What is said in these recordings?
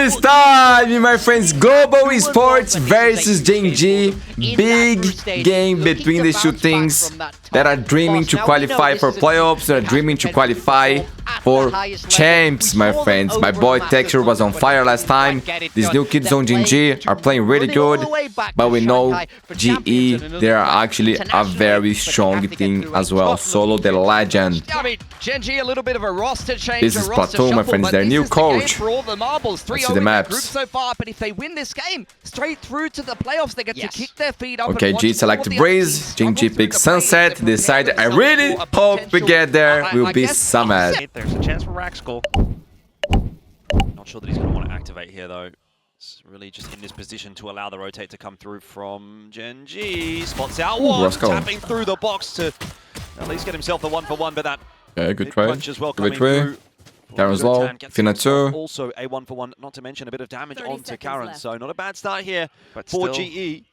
It's time, my friends. Global Esports versus gen.g. Big game between the two teams that are dreaming to qualify for playoffs, that are dreaming to qualify for champs, my friends. My boy Texture was on fire last time. These new kids on gen.g are playing really good, but we know GE, they are actually a very strong team as well. Solo the legend. gen.g a little bit of a roster change. This is Plateau, my friends. Their new coach. Let's see the maps. So far, but if they win this game, straight through to the playoffs, they get to kick their feet up. Okay, G select Breeze. gen.g picks Sunset. Decide. I really hope we get there. Will be Summit. There's a chance for Raxkull. Not sure that he's going to want to activate here, though. It's really just in this position to allow the rotate to come through from gen.g. Spots out one, tapping through the box to at least get himself the 1-for-1, but that good try. as well good try. Karen's low. Fina 2. Also a 1-for-1, not to mention a bit of damage onto Karen. So not a bad start here but for still, GE.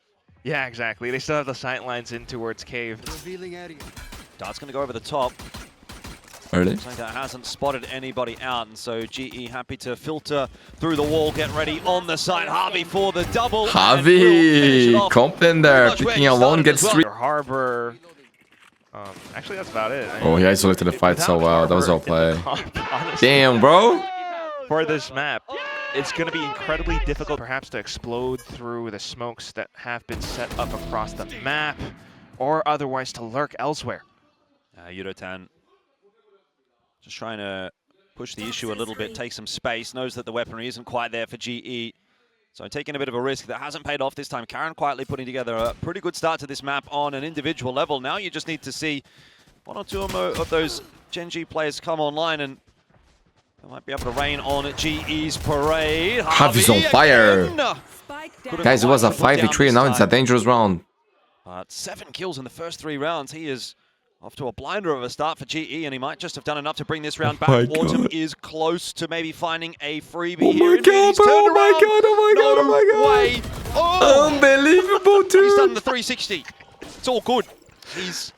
Yeah, exactly. They still have the sight lines in towards cave. Dart's going to go over the top. Early. That hasn't spotted anybody out, and so GE happy to filter through the wall, get ready on the side. Harvey for the double. Harvey, Compton there, picking alone, gets 3. Harbor. Actually, that's about it. Oh, he isolated the fight so well. That was all play. Damn, bro. For this map, it's going to be incredibly difficult, perhaps, to explode through the smokes that have been set up across the map, or otherwise to lurk elsewhere. Yudotan just trying to push the issue a little bit, take some space, knows that the weaponry isn't quite there for GE. So taking a bit of a risk that hasn't paid off this time. Karen quietly putting together a pretty good start to this map on an individual level. Now you just need to see one or two of those gen.g players come online, and they might be able to rain on GE's parade. Harvey's on fire. Guys, it was a 5v3, now it's a dangerous round. But 7 kills in the first 3 rounds. He is off to a blinder of a start for GE, and he might just have done enough to bring this round back. Autumn is close to maybe finding a freebie here. Oh my god, way. Oh, unbelievable, dude. He's done the 360. It's all good. He's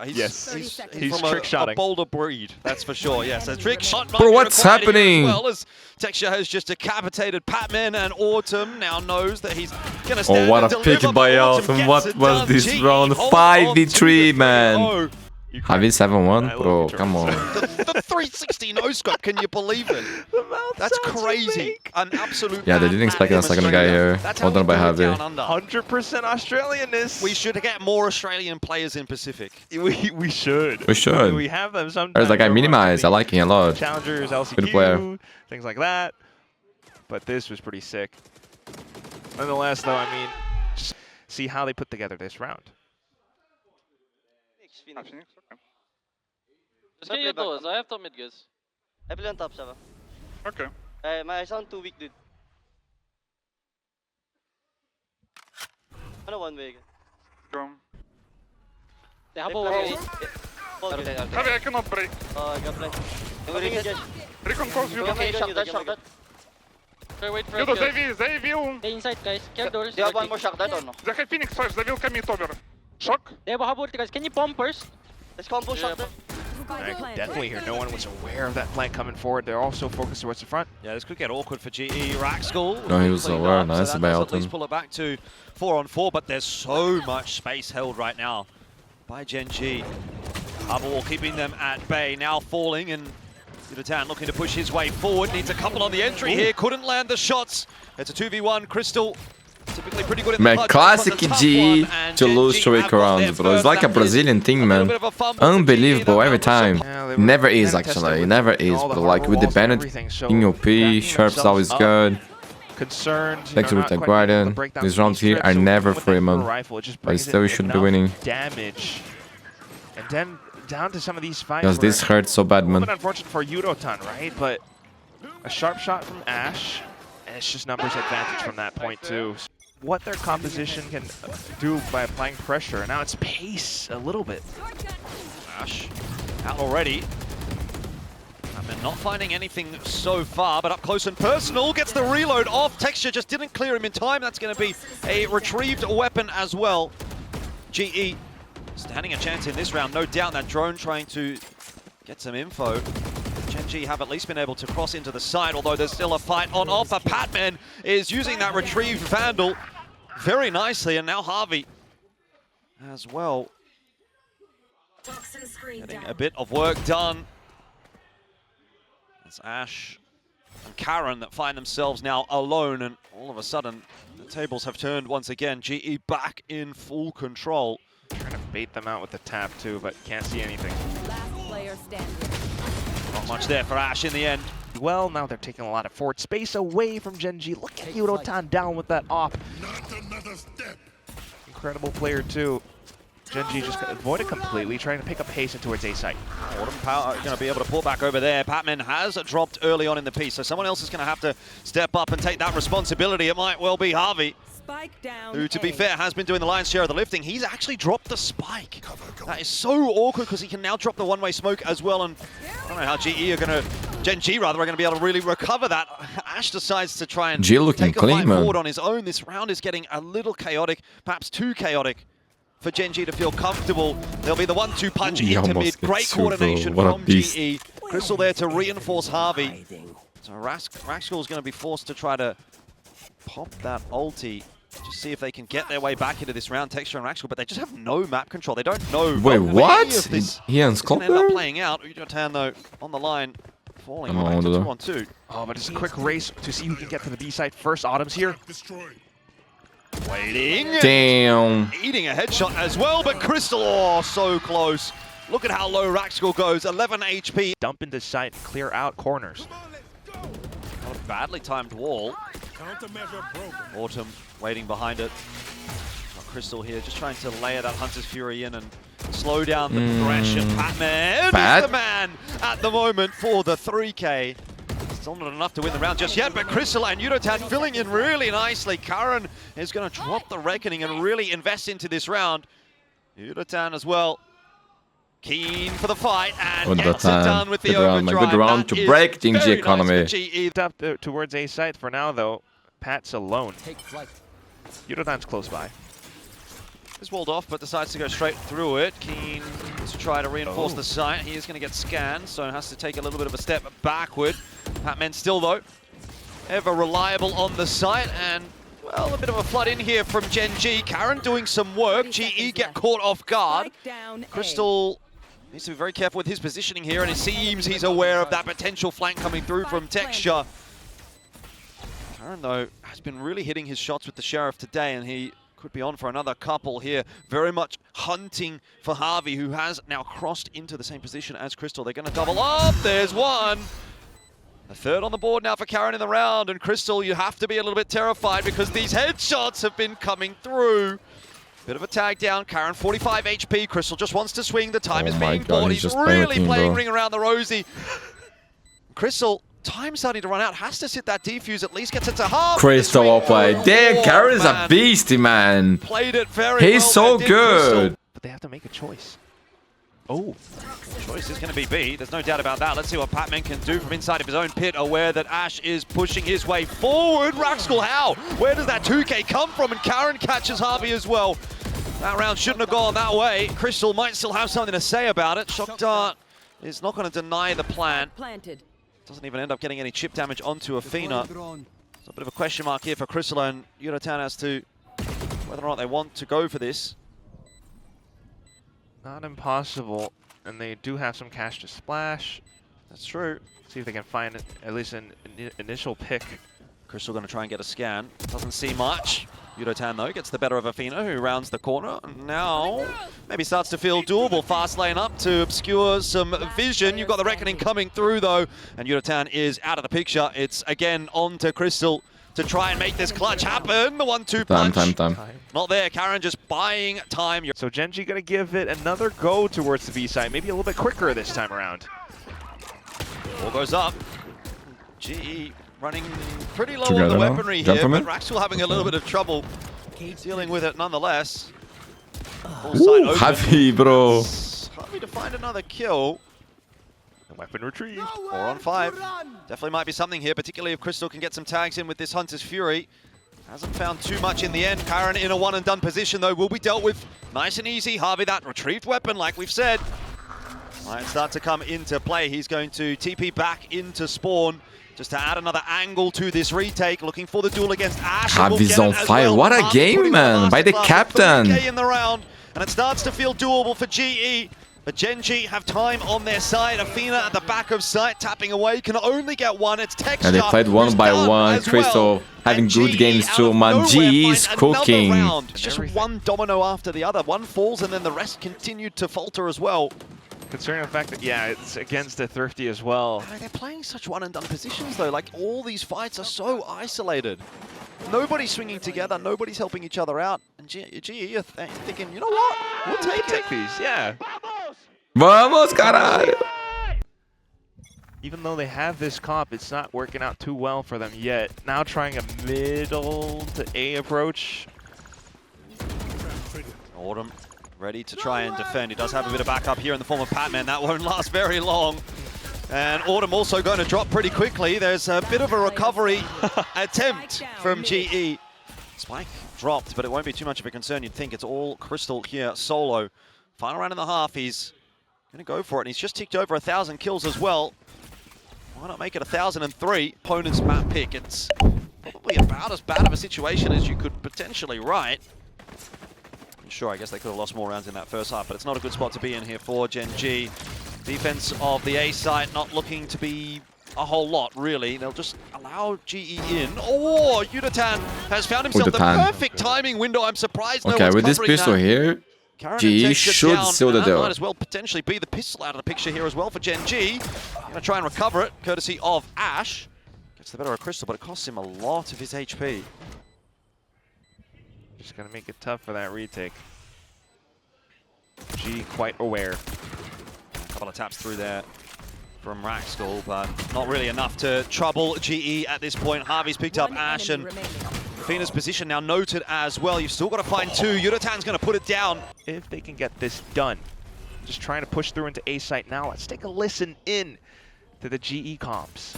He's from trick shotting. a bolder breed, that's for sure. Yes, a trick shot. Bro, what's happening? As well as Texture has just decapitated Patman, and Autumn now knows that he's gonna stand. Oh, what a pick by Autumn. What was this round? 5v3, man. Harvey 7-1? Bro, come on. The 360 no-scope, can you believe it? That's crazy. An absolute. Yeah, they didn't expect a second guy here. Well done by Harvey. 100% Australianness. We should get more Australian players in Pacific. We should. We should. We have them sometimes. There's that guy Minimize. I like him a lot. Challengers, Good LCQ, player. things like that. But this was pretty sick. Nonetheless, though, I mean, just see how they put together this round. Just get you those. I have top mid, guys. I play on top, Sava. Okay. My sound too weak, dude. Ano one way? Go. They have a Okay. Heavy, I cannot break. I got play. I'm going to judge. Recon calls you. Okay, shot that. Wait for Yudo, it. they will. Stay inside, guys. Care doors. Do you have one more shock that or no? They have Phoenix 5, they will commit over. Shock. They have a hub ulti, guys. Can you bomb first? Let's combo shock that. I can definitely hear no one was aware of that flank coming forward. They're also focused towards the front. Yeah, this could get awkward for GE. Raxkull. No, he was aware. Nice by At least Alton. pull it back to 4-on-4, but there's so much space held right now by gen.g. Wall keeping them at bay, now falling, and Yudotan looking to push his way forward. Needs a couple on the entry here. Couldn't land the shots. It's a 2v1. Crystal. Typically pretty good in Man, the classic G to lose 3 rounds, bro. It's like a Brazilian thing, man. Unbelievable every time. Never is, actually. It never is, but like with the Bennett in OP, Sharp's always good. Thanks to the Guardian. These rounds here are never free, man. But still, you should be winning. Damage. And then down to some of these fights. Because this hurts so bad, man. Unfortunate for Yudotan, right? But a sharp shot from Ash, and it's just numbers advantage from that point too. What their composition can do by applying pressure. Now it's pace a little bit. Ash out already. Batman not finding anything so far, but up close and personal. Gets the reload off. Texture just didn't clear him in time. That's going to be a retrieved weapon as well. GE standing a chance in this round, no doubt. That drone trying to get some info. G have at least been able to cross into the side, although there's still a fight on offer. Patman is using that retrieved Vandal very nicely, and now Harvey as well. Getting a bit of work done. It's Ash and Karen that find themselves now alone, and all of a sudden the tables have turned once again. GE back in full control. Trying to bait them out with the tap too, but can't see anything. Last player standing. Not much there for Ash in the end. Well, now they're taking a lot of forward space away from gen.g. Look at ULTRAFUMLUS down with that op. Incredible player too. gen.g just avoided completely, trying to pick up pace and towards A site. Autumn Power going to be able to pull back over there. Patman has dropped early on in the piece, so someone else is going to have to step up and take that responsibility. It might well be Harvey, Spike down. who, to be fair, has been doing the lion's share of the lifting. He's actually dropped the spike. That is so awkward because he can now drop the one-way smoke as well, and I don't know how gen.g are going to be able to really recover that. Ash decides to try and G looking take a clean, fight man. forward on his own. This round is getting a little chaotic, perhaps too chaotic for gen.g to feel comfortable. There'll be the 1-2 punch He into almost mid. gets Great super. coordination What a from beast. GE. Crystal there to reinforce Harvey. So Raxkall is going to be forced to try to pop that ulti. Just see if they can get their way back into this round. Texture and Raxkall, but they just have no map control. They don't know. Wait, any what? of this He is going to end up unsculpted? playing out. ULTRAFUMLUS though on the line, falling Oh, back to no. 2-on-2. Oh, but it's a quick race to see who can get to the B site first. Autumn's here. Waiting. Damn. Eating a headshot as well, but Crystal, oh, so close. Look at how low Raxkall goes, 11 HP. Dump into site and clear out corners. Not a badly timed wall. Autumn waiting behind it. Got Crystal here, just trying to layer that Hunter's Fury in and slow down the progression. Patman is the man at the moment for the 3K. Still not enough to win the round just yet, but Crystal and ULTRAFUMLUS filling in really nicely. Karen is going to drop the Reckoning and really invest into this round. ULTRAFUMLUS as well. Keen for the fight and gets it done with the overdrive. Good round to break GENG economy. Up towards A site for now though. Pat's alone. ULTRAFUMLUS close by. Is walled off, but decides to go straight through it. Keen to try to reinforce the site. He is going to get scanned, so has to take a little bit of a step backward. Patman still, though, ever reliable on the site, and, well, a bit of a flood in here from gen.g. Karen doing some work. GE get caught off guard. Crystal needs to be very careful with his positioning here, and it seems he's aware of that potential flank coming through from Texture. Karen, though, has been really hitting his shots with the Sheriff today, and he could be on for another couple here. Very much hunting for Harvey, who has now crossed into the same position as Crystal. They're going to double up. There's one. A third on the board now for Karen in the round. And Crystal, you have to be a little bit terrified because these headshots have been coming through. Bit of a tag down. Karen, 45 HP. Crystal just wants to swing. The time is being bought. He's really playing ring around the rosy. Crystal, time starting to run out, has to sit that defuse, at least gets it to half. Crystal well played. Damn, Karen is a beastie, man. Played it very He's well. so good. But they have to make a choice. Oh. Choice is going to be B. There's no doubt about that. Let's see what Patman can do from inside of his own pit, aware that Ash is pushing his way forward. Raxkall, how? Where does that 2K come from? And Karen catches Harvey as well. That round shouldn't have gone that way. Crystal might still have something to say about it. Shock Dart is not going to deny the plan. Doesn't even end up getting any chip damage onto Athena. It's a bit of a question mark here for Crystal and ULTRAFUMLUS as to whether or not they want to go for this. Not impossible, and they do have some cash to splash. That's true. See if they can find at least an initial pick. Crystal going to try and get a scan. Doesn't see much. ULTRAFUMLUS, though, gets the better of Athena, who rounds the corner. Now, maybe starts to feel doable. Fast lane up to obscure some vision. You've got the Reckoning coming through, though, and ULTRAFUMLUS is out of the picture. It's, again, on to Crystal to try and make this clutch happen. The 1-2 punch. Time. Not there. Karen just buying time. So gen.g going to give it another go towards the B side, maybe a little bit quicker this time around. Ball goes up. GE running pretty low on the weaponry here, but Raxkall having a little bit of trouble dealing with it nonetheless. Ooh, happy, bro. Harvey to find another kill. The weapon retrieve. 4 on 5. Definitely might be something here, particularly if Crystal can get some tags in with this Hunter's Fury. Hasn't found too much in the end. Karen in a one and done position though will be dealt with nice and easy. Harvey, that retrieved weapon like we've said. Might start to come into play. He's going to TP back into spawn just to add another angle to this retake. Looking for the duel against Ash. Javi's on fire. What a game, man, by the captain. 3K in the round, and it starts to feel doable for GE. But Gen.G have time on their side. Athena at the back of sight, tapping away, can only get one. It's Texture. And they played one by one. Crystal having good games too, man. GE is cooking. It's just one domino after the other. One falls and then the rest continued to falter as well. Considering the fact that, yeah, it's against the Thrifty as well. They're playing such one and done positions though. Like, all these fights are so isolated. Nobody's swinging together. Nobody's helping each other out. And GE are thinking, you know what? We'll take these, yeah. Vamos, caralho! Even though they have this comp, it's not working out too well for them yet. Now trying a middle to A approach. Autumn ready to try and defend. He does have a bit of backup here in the form of Patman. That won't last very long. And Autumn also going to drop pretty quickly. There's a bit of a recovery attempt from GE. Spike dropped, but it won't be too much of a concern. You'd think it's all Crystal here solo. Final round and a half, he's going to go for it. And he's just ticked over 1,000 kills as well. Why not make it 1,003? Opponent's map pick. It's probably about as bad of a situation as you could potentially write. Sure, I guess they could have lost more rounds in that first half, but it's not a good spot to be in here for Gen.G. Defense of the A site not looking to be a whole lot, really. They'll just allow GE in. Oh, Yudatan has found himself the perfect timing window. I'm surprised no one's with this covering pistol that. here, GE should seal the deal. Might as well potentially be the pistol out of the picture here as well for Gen.G. Gonna try and recover it, courtesy of Ash. Gets the better of Crystal, but it costs him a lot of his HP. Just gonna make it tough for that retake. G quite aware. A couple of taps through there from Raxkull, but not really enough to trouble GE at this point. Harvey's picked up Ash, and Athena's position now noted as well. You've still got to find two. Yudatan's going to put it down. If they can get this done, just trying to push through into A site now. Let's take a listen in to the GE comps.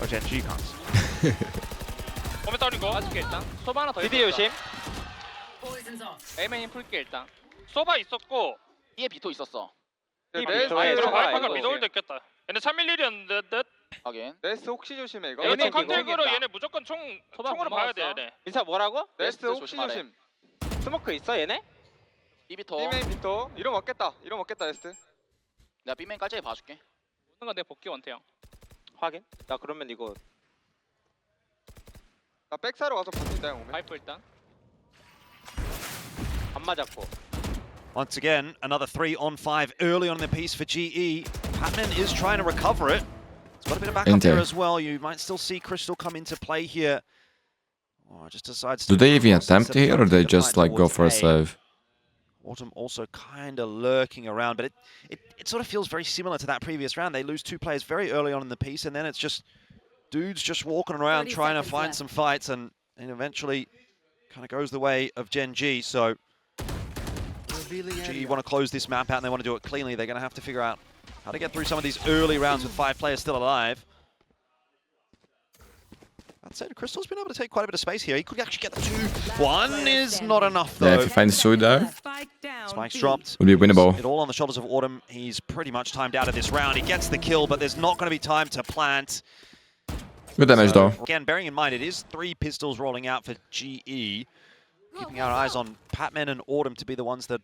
Or Gen.G comps. 거기 빠질게 일단. 소바 하나 더 있어. 조심. A맨이 풀게 일단. 소바 있었고. B에 비토 있었어. 이 와이파가 미도울도 있겠다. 얘네 311이었는데. 하긴. 네스트 혹시 조심해 이거. 얘네 컨택으로 얘네 무조건 총으로 봐야 돼 얘네. 민사 뭐라고? 네스트 혹시 조심. 스모크 있어 얘네? B 비토. B메인 비토. 이름 없겠다. 이름 없겠다 네스트. 내가 B메인 깔짝이 봐줄게. 오는 건 내가 복귀 원태형. 확인. 나 그러면 이거. 나 백사로 가서 붙는다 형 오면. 파이프 일단. 안 맞았고. Once again, another 3-on-5 early on in the piece for GE. Patman is trying to recover it. It's got a bit of backup there as well. You might still see Crystal come into play here. Oh, just decides to... Do they even attempt here, or they just like go for a save? Autumn also kind of lurking around, but it sort of feels very similar to that previous round. They lose two players very early on in the piece, and then it's just dudes just walking around trying to find some fights, and eventually kind of goes the way of Gen.G. So GE want to close this map out, and they want to do it cleanly. They're going to have to figure out how to get through some of these early rounds with 5 players still alive. That said, Crystal's been able to take quite a bit of space here. He could actually get the 2. One is not enough, though. Yeah, if he finds Sui there, Spike's dropped. would be winnable. It all on the shoulders of Autumn. He's pretty much timed out of this round. He gets the kill, but there's not going to be time to plant. Good damage, though. Again, bearing in mind, it is 3 pistols rolling out for GE. Keeping our eyes on Patman and Autumn to be the ones that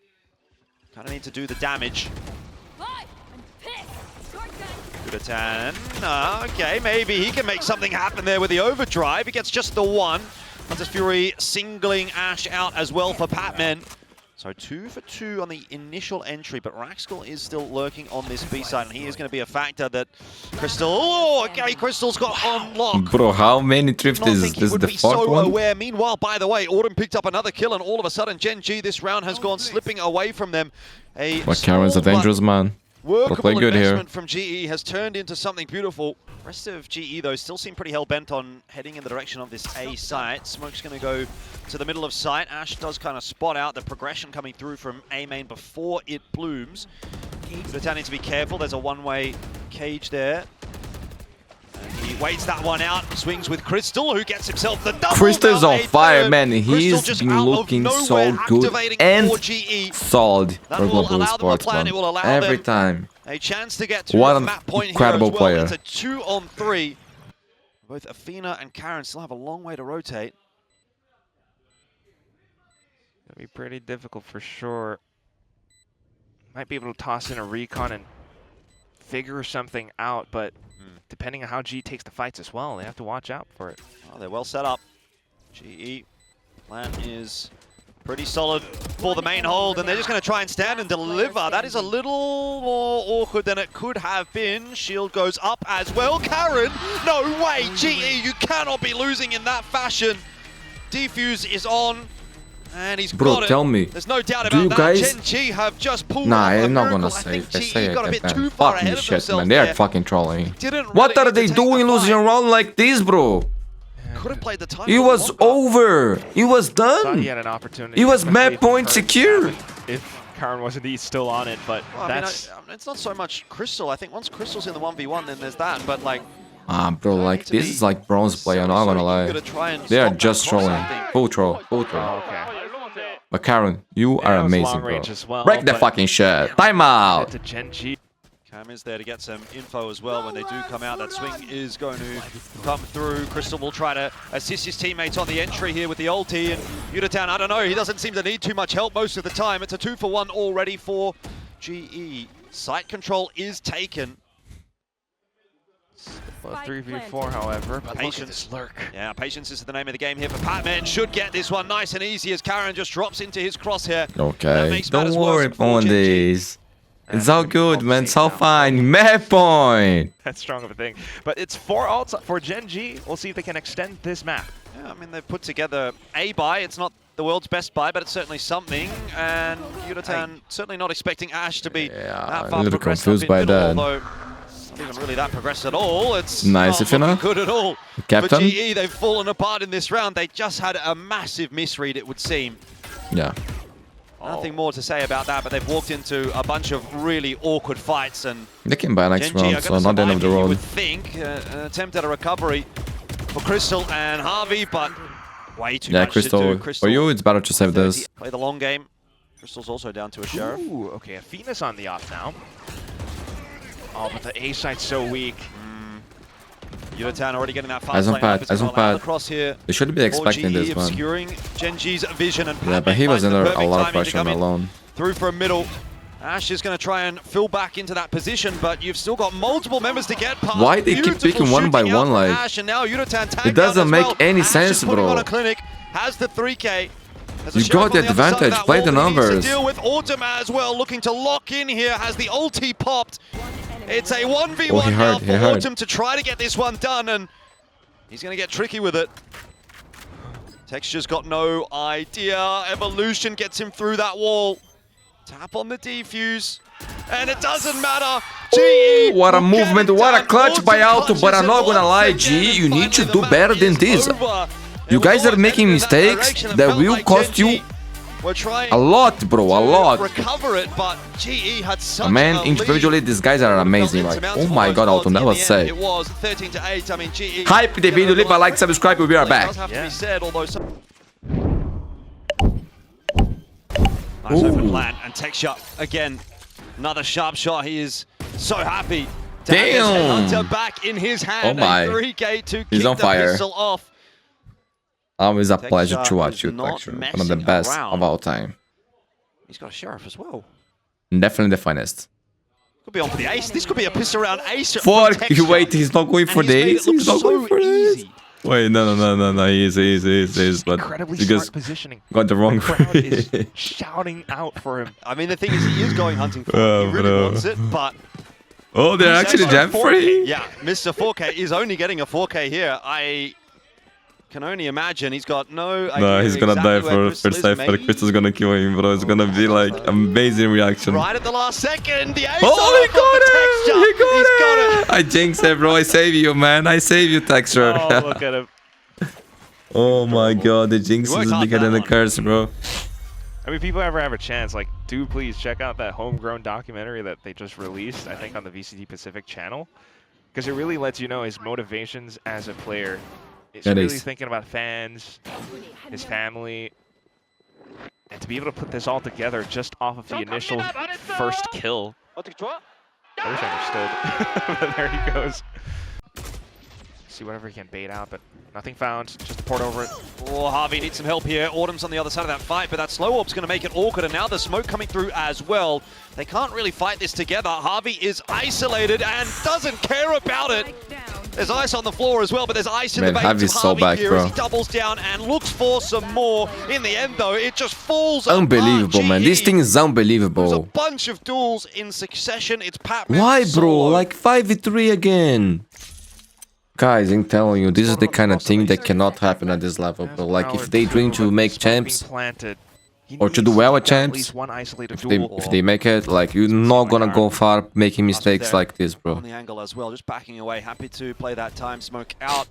kind of need to do the damage. Yudatan. Okay, maybe he can make something happen there with the overdrive. He gets just the 1. Hunter's Fury singling Ash out as well for Patman. So 2 for 2 on the initial entry, but Raxkull is still lurking on this B side, and he is going to be a factor that Crystal... Oh, okay, Crystal's got on lock. Bro, how many drift is this? The 4th one? Aware. Meanwhile, by the way, Autumn picked up another kill, and all of a sudden, Gen.G this round has gone slipping away from them. But Karen's a dangerous man. Workable good investment from GE has turned into something beautiful. Rest of GE, though, still seem pretty hell-bent on heading in the direction of this A site. Smoke's going to go to the middle of site. Ash does kind of spot out the progression coming through from A main before it blooms. Yudatan needs to be careful. There's a one-way cage there. And he He waits that one out, swings with Crystal, who gets himself the double. Crystal's on a fire, third. man. Crystal He's just been out of looking so nowhere, good activating and for GE. solid That for will Global allow them a Esports, plan. man. It will allow Every them time. a chance to get to What the an map point incredible here as well. player. It's a 2-on-3. Both Athena and Karen still have a long way to rotate. It'll be pretty difficult for sure. Might be able to toss in a recon and figure something out, but depending on how G takes the fights as well, they have to watch out for it. Oh, they're well set up. GE plan is pretty solid for the main hold, and they're just going to try and stand and deliver. That is a little more awkward than it could have been. Shield goes up as well. Karen, no way. GE, you cannot be losing in that fashion. Defuse is on. And he's got it. Tell me, there's no doubt do about you that. guys... Gen.g have just pulled Nah, off a I'm not miracle. gonna I say think if I GE say got a it, bit too man. far Fuck ahead this of shit, themselves man. They're there. fucking trolling. Didn't What really are they get to take doing the losing fight. a round like this, bro? Could have played the time. It was over. It was Thought he done. had an opportunity. It was especially map if he point heard secure. If Karen wasn't still on it, but Well, that's... I mean, it's not so much Crystal. I think once Crystal's in the 1v1, then there's that. But like, Bro, like this is like bronze play. I'm not gonna lie. They are just trolling. Full troll. Full troll. okay. But Karen, you are Yeah, it was amazing, long bro. range as well, Break the but- fucking shit. Time out. To Gen.g. Cam is there to get some info as well when they do come out. That swing is going to come through. Crystal will try to assist his teammates on the entry here with the ulti. And ULTRAFUMLUS, I don't know, he doesn't seem to need too much help most of the time. It's a 2-for-1 already for GE. Site control is taken. 3v4, however. Patience. Lurk. Yeah, patience is the name of the game here for Patman. Should get this one nice and easy as Karen just drops into his crosshair. That Okay, makes don't matters worry worse for on Gen.g. this. It's all good, man. It's all fine. Map point. That's strong of a thing. But it's 4 ults for Gen.g. We'll see if they can extend this map. Yeah, I mean, they've put together a buy. It's not the world's best buy, but it's certainly something. And ULTRAFUMLUS certainly not expecting Ash to be that a far little progressed confused up in by middle, that. although it's not even really that progressed at all. It's Nice, not Athena. looking good at all. Captain. For GE, they've fallen apart in this round. They just had a massive misread, it would seem. Yeah. Nothing more to say about that, but they've walked into a bunch of really awkward fights, and They can buy next Gen.g are round, so gonna not the end of survive the it, you road. would think. An attempt at a recovery for Crystal and Harvey, but way too much Crystal. to do. For you, it's better to save this. Play the long game. Crystal's also down to a Sheriff. Ooh, okay, Athena's on the off now. Oh, but the A site's so weak. ULTRAFUMLUS already getting that fast Eyes on lane pad, up. It's eyes on gone out pad. across here. They should be expecting GE this one. obscuring Gen.g's vision, and Yeah, but he Patman was finds the under a perfect lot of timing to pressure come in alone. through from middle. Ash is going to try and fill back into that position, but you've still got multiple members to get past. Why they keep Beautiful picking one by shooting out one, from like, Ash, and now ULTRAFUMLUS tagged it doesn't down as make well. any Ash sense, is putting bro. on a clinic, has the 3K. There's a You Sheriff got on the other side of advantage, that play wall the that he needs to numbers. deal with Autumn as well, looking to lock in here, has the ulti popped. It's a 1v1 Oh, he now heard, for he heard. Autumn to try to get this one done, and he's going to get tricky with it. Texture's got no idea. Evolution gets him through that wall. Tap on the defuse. And it doesn't matter. GE What a will get movement, it what a done. clutch by Autumn Alto, but clutches I'm it not gonna once lie, again, G, and you need to finally do the better map than is this. over. You It guys was are making headed in that mistakes direction and that felt will like cost Gen.g you were trying a lot, bro, a to lot. recover it, but GE had such Man, a individually, lead. these guys are amazing. Like, oh my god, Alton, that was sick. It was 13-8. I mean, GE. Hype the video, leave a like, subscribe, we'll be right back. Does have to be said, although some... Nice Ooh. open plan, and Texture again, another sharp shot. He is so happy to have Damn. his Hunter back in his hand. Oh my. A 3K to He's kick on the fire. pistol off. Always a pleasure Texture to watch is you, not Texture. One of the messing best around. of all time. He's got a Sheriff as well. Definitely the finest. Could be on for the ace. This could be a piss around ace. from Fuck, Texture. you wait, he's not going for And he's made this. it look He's not so going for this. easy. Wait, no, he is, but Incredibly because smart positioning. got the wrong The crowd is way. shouting out for him. I mean, the thing is, he is going hunting for it. Oh, He really bro. wants it, but... Oh, they're He's actually extra jam free. Yeah, Mr. 4K is only getting a 4K here. I can only imagine he's got no idea No, he's gonna exactly die where for Crystal first is. cypher. Maybe Crystal's gonna kill him, bro. It's gonna be like amazing reaction. right at the last second. The ace Oh, he off got of the it! Texture. He got He's it! got it. I jinxed it, bro. I save you, man. I save you, Texture. Oh, look at him. Oh my god, the jinx You worked is hard bigger for than that the one. curse, bro. I mean, if people ever have a chance, like, do please check out that homegrown documentary that they just released, I think on the VCT Pacific channel. because it really lets you know his motivations as a player. He's That really is. thinking about fans, his family, and to be able to put this all together just off of the initial first kill. 어떻게 좋아? I wish I understood, but there he goes. See whatever he can bait out, but nothing found. Just port over it. Oh, Harvey needs some help here. Autumn's on the other side of that fight, but that slow orb's going to make it awkward, and now the smoke coming through as well. They can't really fight this together. Harvey is isolated and doesn't care about it. Spike down. There's ice on the floor as well, but there's ice in Man, the veins Harvey's of so Harvey back, here bro. as he doubles down and looks for some more. In the end, though, it just falls Unbelievable, apart. man. GE. This thing is There's a unbelievable. bunch of duels in succession. It's Pat. Why, bro? solo. Like 5v3 again. Guys, I'm telling you, this is the kind of thing that cannot happen at this level, bro. Like, if they dream to make champs, or to do well at champs, if they make it, like, you're not gonna go far making mistakes like this, bro. On the angle as well, just backing away. Happy to play that time smoke out.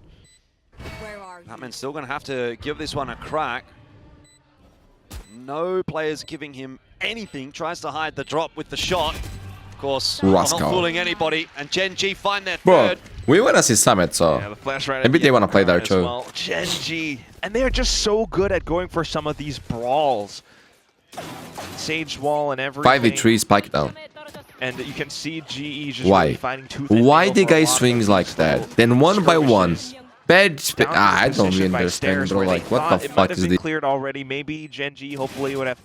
Where are you? Batman's still going to have to give this one a crack. No players giving him anything. Tries to hide the drop with the shot. Of course, Rascal. not fooling anybody. And Gen.G find their Bro, third. we wanna see Summit, so Yeah, the flash right maybe they wanna play there as too. well. Gen.G, and they are just so good at going for some of these brawls. Sage wall and everything. 5v3 spike down. And you can see GE just Why? really fighting tooth and Why nail the for a guy lot of swings these like that? little Then one by one. skirmishes. Bad Down to I the don't position really by understand, stairs bro. where they Like, what thought the it might fuck have is been this? cleared already. Maybe Gen.G hopefully would have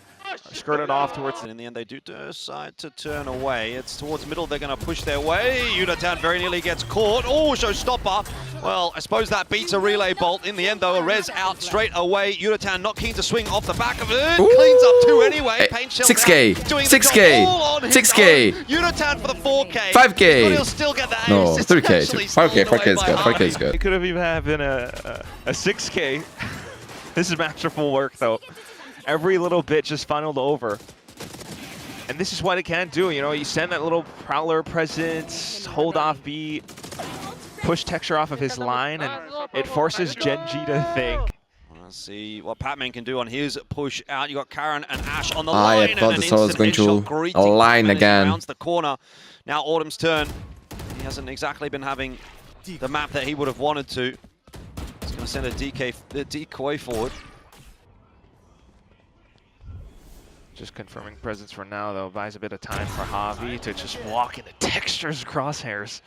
skirted off towards. And in the end, they do decide to turn away. It's towards middle. They're going to push their way. ULTRAFUMLUS very nearly gets caught. Oh, showstopper. Well, I suppose that beats a relay bolt. In the end, though, a res out straight away. ULTRAFUMLUS not keen to swing off the back of it. Ooh. Cleans up two anyway. Paint shell 6K. down, doing the 6K. job all on his 6K. own. ULTRAFUMLUS for the 4K. 5K. But he'll still get the No, ace. It's 3K. actually 5K. stolen 5K is away good. by 5K is Harvey. It good. could have even have been a 6K. This is masterful work, though. Every little bit just funneled over. And this is what it can do, you know, you send that little Prowler presence, hold off B, push texture off of his line, and it forces Gen.G to think. Let's see what Patman can do on his push out. You got Karen and Ash on the I line. thought and an the sword was instant going to headshot greeting align Patman as he again. rounds the corner. Now Autumn's turn. He hasn't exactly been having the map that he would have wanted to. He's going to send a decoy forward. Just confirming presence for now, though. Buys a bit of time for Javi to just walk into Texture's crosshairs.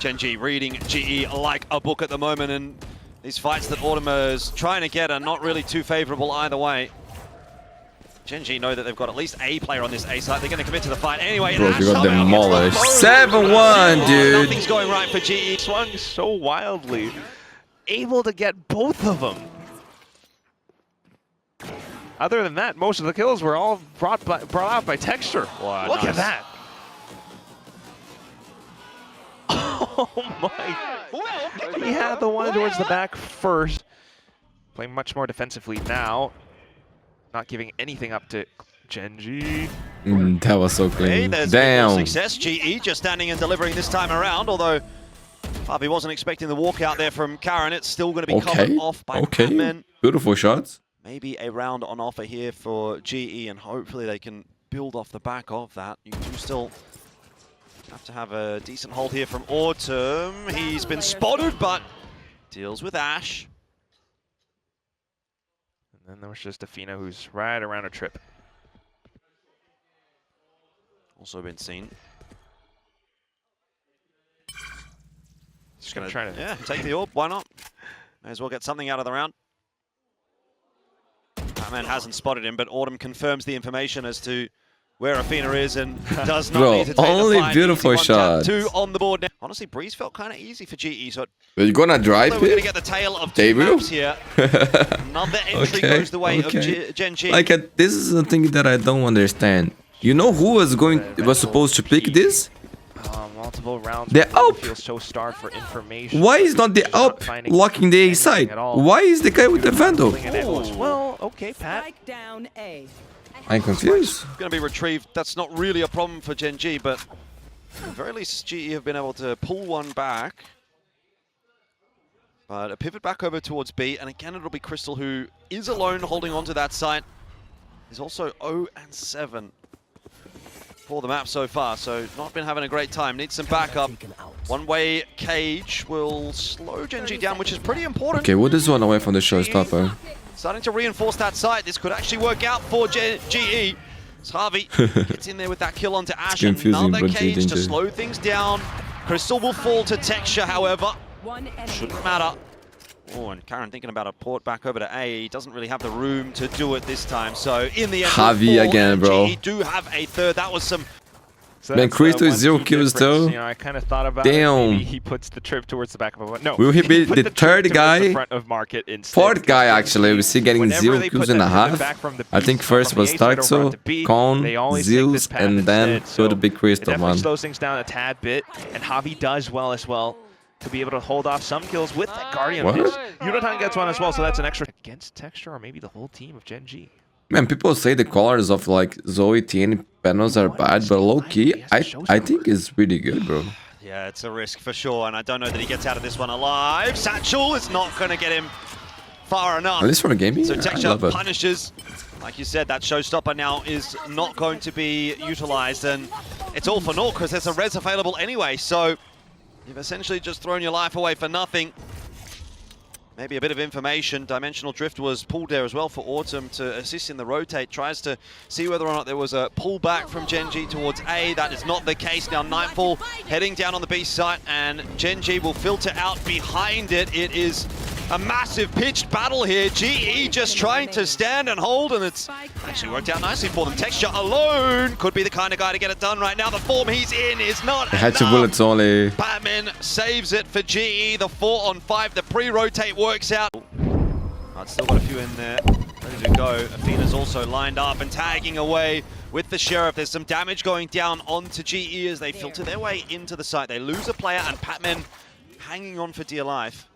Gen.G reading GE like a book at the moment, and these fights that Autumn is trying to get are not really too favorable either way. Gen.G know that they've got at least a player on this A site. They're going to commit to the fight anyway. Bro, and you Ash got somehow demolished. gets the bow. 7-1, dude. Nothing's going right for GE. Swung so wildly, able to get both of them. Other than that, most of the kills were all brought out by Texture. Wow, Look nice. at that. Oh my. He had the one towards the back first. Playing much more defensively now. Not giving anything up to Gen.G. That was so Hey, clean. there's been Damn. more success. GE just standing and delivering this time around, although Harvey wasn't expecting the walkout there from Karen. It's still going to be covered off by Batman. Beautiful shots. Maybe a round on offer here for GE, and hopefully they can build off the back of that. You do still have to have a decent hold here from Autumn. He's been spotted, but deals with Ash. And then there was just Afina, who's right around a trip. Also been seen. Just gonna try to take the orb. Why not? May as well get something out of the round. Batman hasn't spotted him, but Autumn confirms the information as to where Afina is and does not Bro, need to take only the fight. beautiful Easy one tap, shots. 2 on the board now. Honestly, Breeze felt kind of easy for GE, so You're gonna drive we're going to it? get the tail of They 2 will? maps here. Another entry goes the way of Gen.G. Like, this is the thing that I don't understand. You know who was supposed to pick this? multiple rounds. The Alp! Feels so starved for information. Why is not the Alp locking the A side? Why is the guy with the Vandal? Well, okay, Pat. Spike down A. I'm confused. Going to be retrieved. That's not really a problem for Gen.G, but at the very least, GE have been able to pull one back. But a pivot back over towards B, and again, it'll be Crystal who is alone holding on to that site. He's also 0-7. for the map so far, so not been having a great time. Needs some backup. One-way cage will slow gen.g down, which is pretty important. Okay, Wood is one away from the showstopper. Starting to reinforce that site. This could actually work out for GE. So Harvey gets in there with that kill onto Ash. Another cage to slow things down. Crystal will fall to Texture, however. Shouldn't matter. Oh, and Karen thinking about a port back over to A. He doesn't really have the room to do it this time. So in the end, Javi again, bro. GE do have a third. That was some... So Man, Crystal is 0 kills though. You know, I kind of thought about Damn. it. Maybe he puts the trip towards the back of a... No. Will he be put the trip third towards guy? the front of market instead. Fourth guy, actually. We see getting Whenever 0 they kills put and a that half. back from the I think beast, first from was the A side over Starkso, onto B, Con, they always take Zeus, this path and then instead. to the big It Crystal, definitely man. slows things down a tad bit, and Javi does well as well to be able to hold off some kills with that Guardian. What? ULTRAFUMLUS gets one as well, so that's an extra against Texture or maybe the whole team of gen.g. Man, people say the colors of like Zoe, T, and Penos are bad, but low-key, I think it's really good, bro. Yeah, it's a risk for sure, and I don't know that he gets out of this one alive. Satchel is not going to get him far enough. At least for the gaming, So I Texture love it. punishes. Like you said, that showstopper now is not going to be utilized, and it's all for naught because there's a res available anyway. So you've essentially just thrown your life away for nothing. Maybe a bit of information. Dimensional Drift was pulled there as well for Autumn to assist in the rotate. Tries to see whether or not there was a pullback from gen.g towards A. That is not the case. Now Nightfall heading down on the B site, and gen.g will filter out behind it. It is a massive pitched battle here. GE just trying to stand and hold, and it's actually worked out nicely for them. Texture alone could be the kind of guy to get it done right now. The form he's in is not They had enough. 2 bullets only. Batman saves it for GE. The 4-on-5, the pre-rotate works out. I've still got a few in there, ready to go. Athena's also lined up and tagging away with the Sheriff. There's some damage going down onto GE as they filter their way into the site. They lose a player, and Patman hanging on for dear life.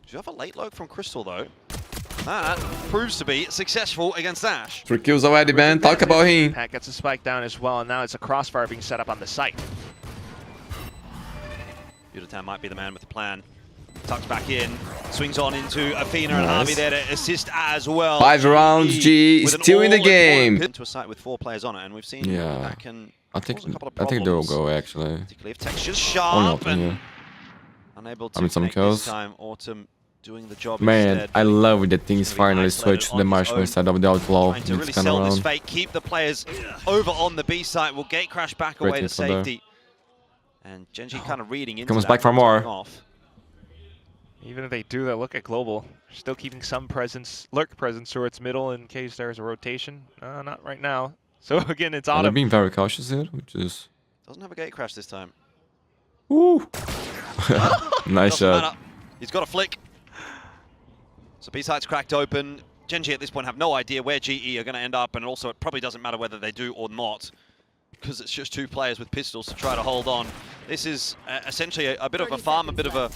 Do you have a late lurk from Crystal, though? That proves to be successful against Ash. 3 kills already, man. Talk about him. Pat gets a spike down as well, and now it's a crossfire being set up on the site. ULTRAFUMLUS might be the man with the plan. Tucks back in, swings on into Athena and Harvey there to assist as well. 5 rounds, G is still in the game. Into a site with 4 players on it, and we've seen Yeah. that can I think cause a couple of they will problems, go actually. particularly if Texture's Only sharp open, yeah. and unable to I mean, some connect kills. this time. Autumn doing the job Man, instead. I love that things Gonna be finally isolated switched to on the his marshmallow own, instead of the outlaw. Trying to really It's kind sell of this around. fate, keep the players over on the B site. Will gate crash back away to Waiting for the- safety. And gen.g kind of reading into Comes that, back for more. turning off. Even if they do that, look at Global. Still keeping some presence, lurk presence towards middle in case there's a rotation. Not right now. So again, it's They're Autumn. being very cautious here, which is... Doesn't have a gate crash this time. Woo! Nice Doesn't shot. matter. He's got a flick. So B-site's cracked open. gen.g at this point have no idea where GE are going to end up, and also it probably doesn't matter whether they do or not, because it's just 2 players with pistols to try to hold on. This is essentially a bit of a farm, a bit of a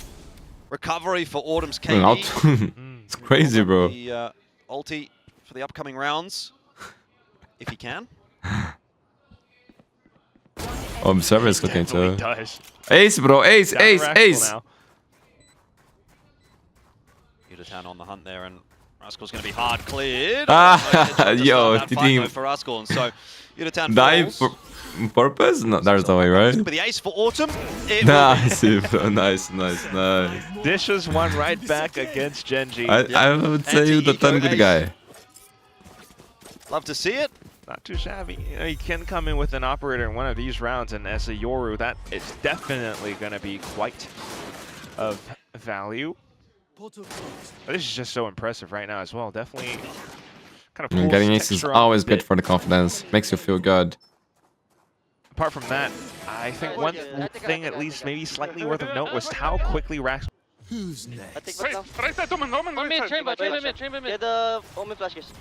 recovery for Autumn's KD. Out. It's crazy, bro. The ulti for the upcoming rounds, if he can. Observer is looking Definitely to... does. Ace, bro. Ace, Down ace, to Rascal ace. now. ULTRAFUMLUS on the hunt there, and Rascal's going to be hard cleared. Ah, yo, that did fight he though for Rascal, and so ULTRAFUMLUS die falls. for purpose? No, there's no way, right? With the ace for Autumn. It will be- Nice, bro. Nice, nice, nice. Dishes one right back against gen.g. I would say Anti-eco the ton good ace. guy. Love to see it. Not too shabby. You know, you can come in with an operator in one of these rounds, and as a Yoru, that is definitely going to be quite of value. But this is just so impressive right now as well. Definitely kind of pulls Getting ace is Texture up always a bit. good for the confidence. Makes you feel good. Apart from that, I think one thing at least maybe slightly worth of note was how quickly Rax. I think Right, right side, Omen, Omen, One right mid, side. chamber, chamber mid, chamber mid. Get the Omen flash, guys.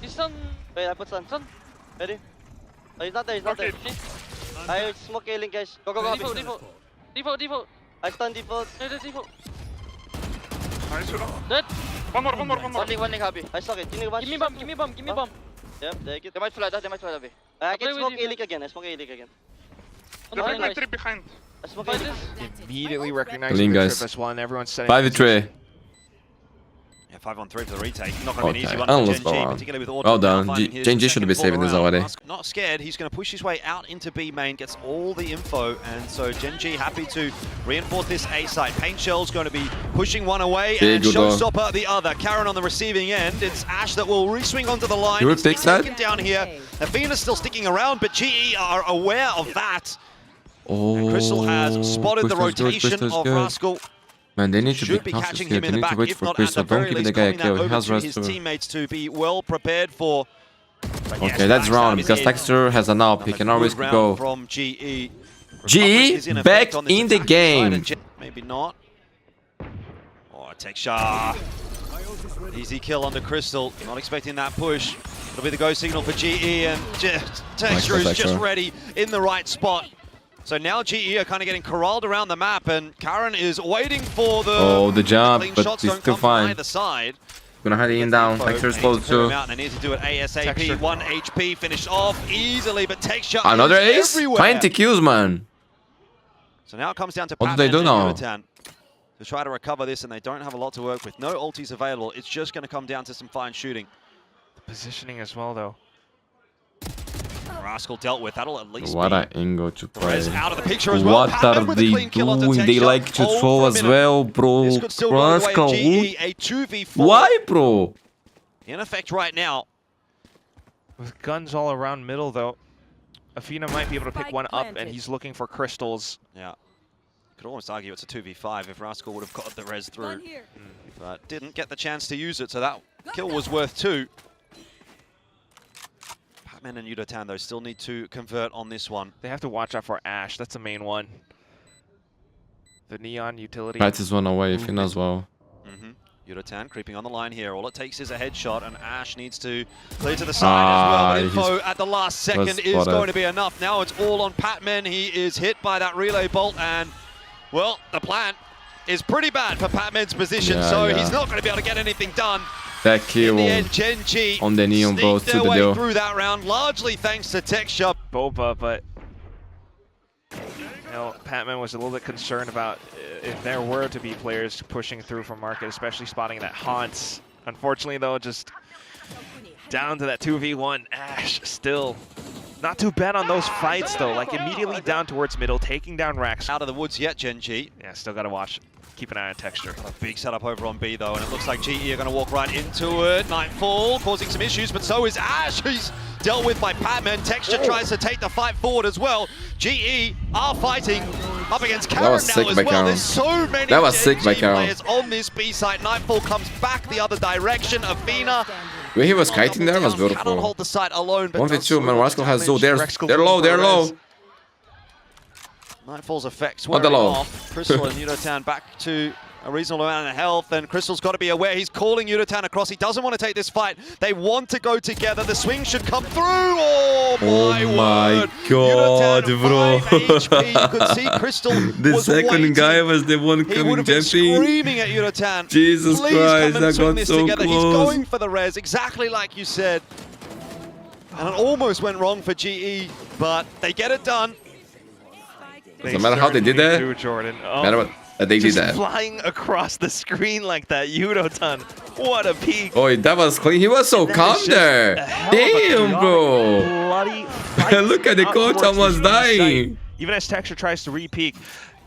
He's on. Wait, I put stun. Ready? Oh, he's not there, he's not there. Okay. I smoke A-Link, guys. Go, go, go. Default, default. Default, default. I stun default. No, no, default. Nice, you know. Dead. One more, one more, one more. One link, Happy. I suck it. Give me Give me bomb, give me bomb, give me bomb. Yep, take it. They might fly, Happy. I play can with smoke you. A-Link again. I smoke A-Link again. On They're the right nice. three behind. I smoke Fight A-Link. this. Immediately recognizing Lean, the guys. trip as well, and everyone's setting 5v3. Yeah, 5-on-3 for the retake. Not going to be an easy one and for let's Gen G, go on. particularly with Well Autumn done. now finding his Gen G should be second saving this ball already. around. Not scared. He's going to push his way out into B main, gets all the info, and so Gen G happy to reinforce this A site. Paint Shell's going to be pushing one away, and Showstopper the other. Karen on the receiving end. It's Ash that will re-swing onto the line. You It's would fix that? taken down here. Athena's still sticking around, but GE are aware of that. Oh, Crystal has spotted the rotation of Rascal. Man, they need to Should be be cautious catching here. him They in the need to back, wait if for not at Crystal. the Don't very give the least guy a calling kill. that He has over to rest his too. teammates to be well prepared for. Okay, that's round because Texture has an up. He can always go. From GE. GE back in the game. Maybe not. Oh, Texture. Easy kill under Crystal. Not expecting that push. It'll be the go signal for GE, and Texture is just ready in the right spot. So now GE are kind of getting corralled around the map, and Karen is waiting for the jump, clean but shots he's don't still come from fine. either side. Gonna hide in down. Texture's low too. And they need to do it ASAP. Texture. 1 HP finished off easily, but Texture Another is ace? everywhere. 20 kills, man. So now it comes down to What do they Patman do and now? Yuratan to try to recover this, and they don't have a lot to work with. No ultis available. It's just going to come down to some fine shooting. Positioning as well, though. Rascal dealt with. That'll at least What be an angle to play. Rez out of the picture as well. What Patman are with a they clean kill onto doing? They Texture. like to Hold throw for a as minute. well, bro. This could still go the way of Rascal. GE, a 2v4. Why, bro? In effect right now. With guns all around middle, though, Athena might be able to pick one up, and he's looking for crystals. Yeah. Could almost argue it's a 2v5 if Rascal would have got the res through. But didn't get the chance to use it, so that kill was worth 2. Patman and Yuratan, though, still need to convert on this one. They have to watch out for Ash. That's the main one. The Neon utility. Practice one away, Finn as well. Yuratan creeping on the line here. All it takes is a headshot, and Ash needs to clear to the side as well. But info at the last second is going to be enough. Now it's all on Patman. He is hit by that relay bolt, and, well, the plan is pretty bad for Patman's position, so he's not going to be able to get anything done. That kill In the end, Gen G on the Neon boat sneaked to their the way deal. through that round, largely thanks to Texture. Boba, but you know, Patman was a little bit concerned about if there were to be players pushing through from market, especially spotting that haunts. Unfortunately, though, just down to that 2v1. Ash still not too bad on those fights, though. Like immediately down towards middle, taking down Rax. Out of the woods yet, Gen G. Yeah, still got to watch. Keep an eye on Texture. A big setup over on B, though, and it looks like GE are going to walk right into it. Nightfall causing some issues, but so is Ash. He's dealt with by Patman. Texture tries to take the fight forward as well. GE are fighting up against Karen now as well. There's so many GE players on this B site. Nightfall comes back the other direction. Athena. When he was kiting there was cannot beautiful. hold the site alone, but 1v2, man. Rascal has Zoo. They're low. Nightfall's effects On the wearing low. off. Crystal and Yuratan back to a reasonable amount of health, and Crystal's got to be aware. He's calling Yuratan across. He doesn't want to take this fight. They want to go together. The swing should come through. Oh my word. God, Yuratan, bro. 5 HP. You could see Crystal The was second waiting. guy was the one He would coming have been jumping. screaming at Yuratan. Jesus Please Christ, come and that swing got this so together. close. He's going for the res, exactly like you said. And it almost went wrong for GE, but they get it done. No matter how they did that, do, Jordan. no matter what, they did Just that. flying across the screen like that, Yudotan. What a peak. Oh, that was clean. He was so calm there. Damn, bro. Bloody Look at the coach almost dying. Even as Texture tries to re-peak,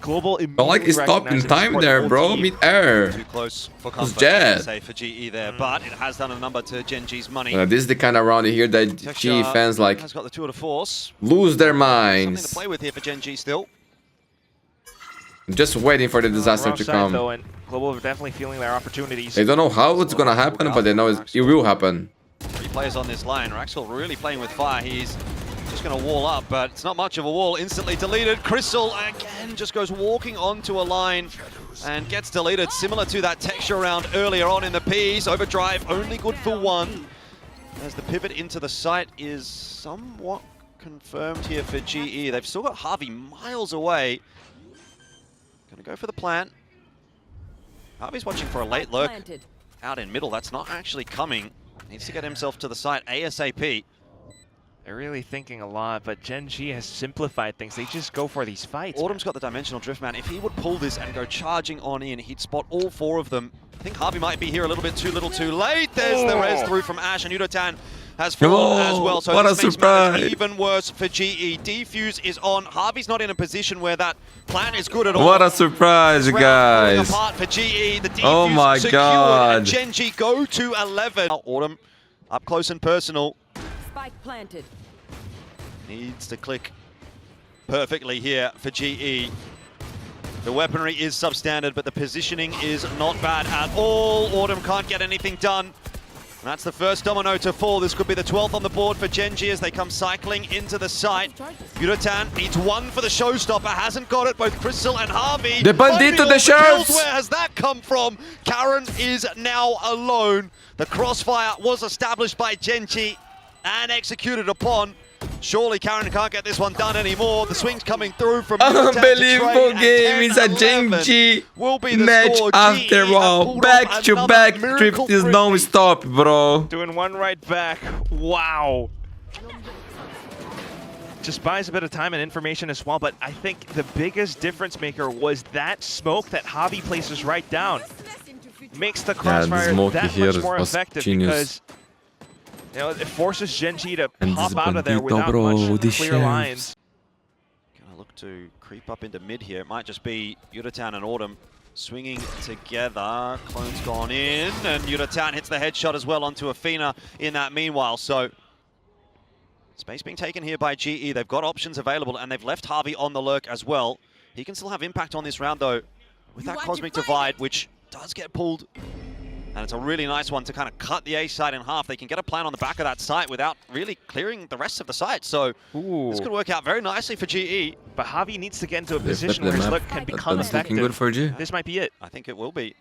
Global But immediately like, he stopped in recognizes time for there, the bro. whole team. Mid-air. Too close for It's comfort, Jet. say, for GE there, but it has done a number to Gen G's money. This is the kind of round here that Texture G fans like has got the tour de force. lose their Something to minds. play with here for Gen G still. Just waiting for the disaster Wrong to side, come. though, and Global are definitely feeling their opportunities. They don't know how it's gonna happen, but they know it will happen. 3 players on this line. Raxel really playing with fire. He's just going to wall up, but it's not much of a wall. Instantly deleted. Crystal again just goes walking onto a line and gets deleted, similar to that Texture round earlier on in the piece. Overdrive only good for 1. As the pivot into the site is somewhat confirmed here for GE. They've still got Harvey miles away. Going to go for the plant. Harvey's watching for a late lurk out in middle. That's not actually coming. Needs to get himself to the site ASAP. They're really thinking a lot, but Gen.G has simplified things. They just go for these fights. Autumn's got the dimensional drift, man. If he would pull this and go charging on in, he'd spot all 4 of them. I think Harvey might be here a little bit too little too late. There's the res through from Ash, and ULTRAFUMLUS has fallen as well. So what this a makes matters surprise. even worse for GE. Defuse is on. Harvey's not in a position where that plan is good at all. What a surprise, you Round falling guys. apart for GE. The defuse Oh my secured, God. and Gen.G go to 11. Autumn up close and personal. Spike planted. Needs to click perfectly here for GE. The weaponry is substandard, but the positioning is not bad at all. Autumn can't get anything done. That's the first domino to fall. This could be the 12th on the board for Gen.G as they come cycling into the site. ULTRAFUMLUS needs 1 for the showstopper. Hasn't got it. Both Crystal and Harvey. The bandito, the shirts. Where has that come from? Karen is now alone. The crossfire was established by Gen.G and executed upon. Surely Karen can't get this one done anymore. The swing's coming through from Unbelievable game. It's a Gen.G match after all. Back to back drift is non-stop, bro. Doing one right back. Wow. Just buys a bit of time and information as well, but I think the biggest difference maker was that smoke that Javi places right down. Makes the crossfire that much more effective because you know, it forces Gen.G to pop out of there without much clear lines. Gonna look to creep up into mid here. It might just be ULTRAFUMLUS and Autumn swinging together. Clone's gone in, and ULTRAFUMLUS hits the headshot as well onto Athena in that meanwhile. So space being taken here by GE. They've got options available, and they've left Harvey on the lurk as well. He can still have impact on this round, though, with that Cosmic Divide, which does get pulled. And it's a really nice one to kind of cut the A site in half. They can get a plan on the back of that site without really clearing the rest of the site. So this could work out very nicely for GE. But Javi needs to get into a position where his look can become effective. Good for G. This might be it. I think it will be.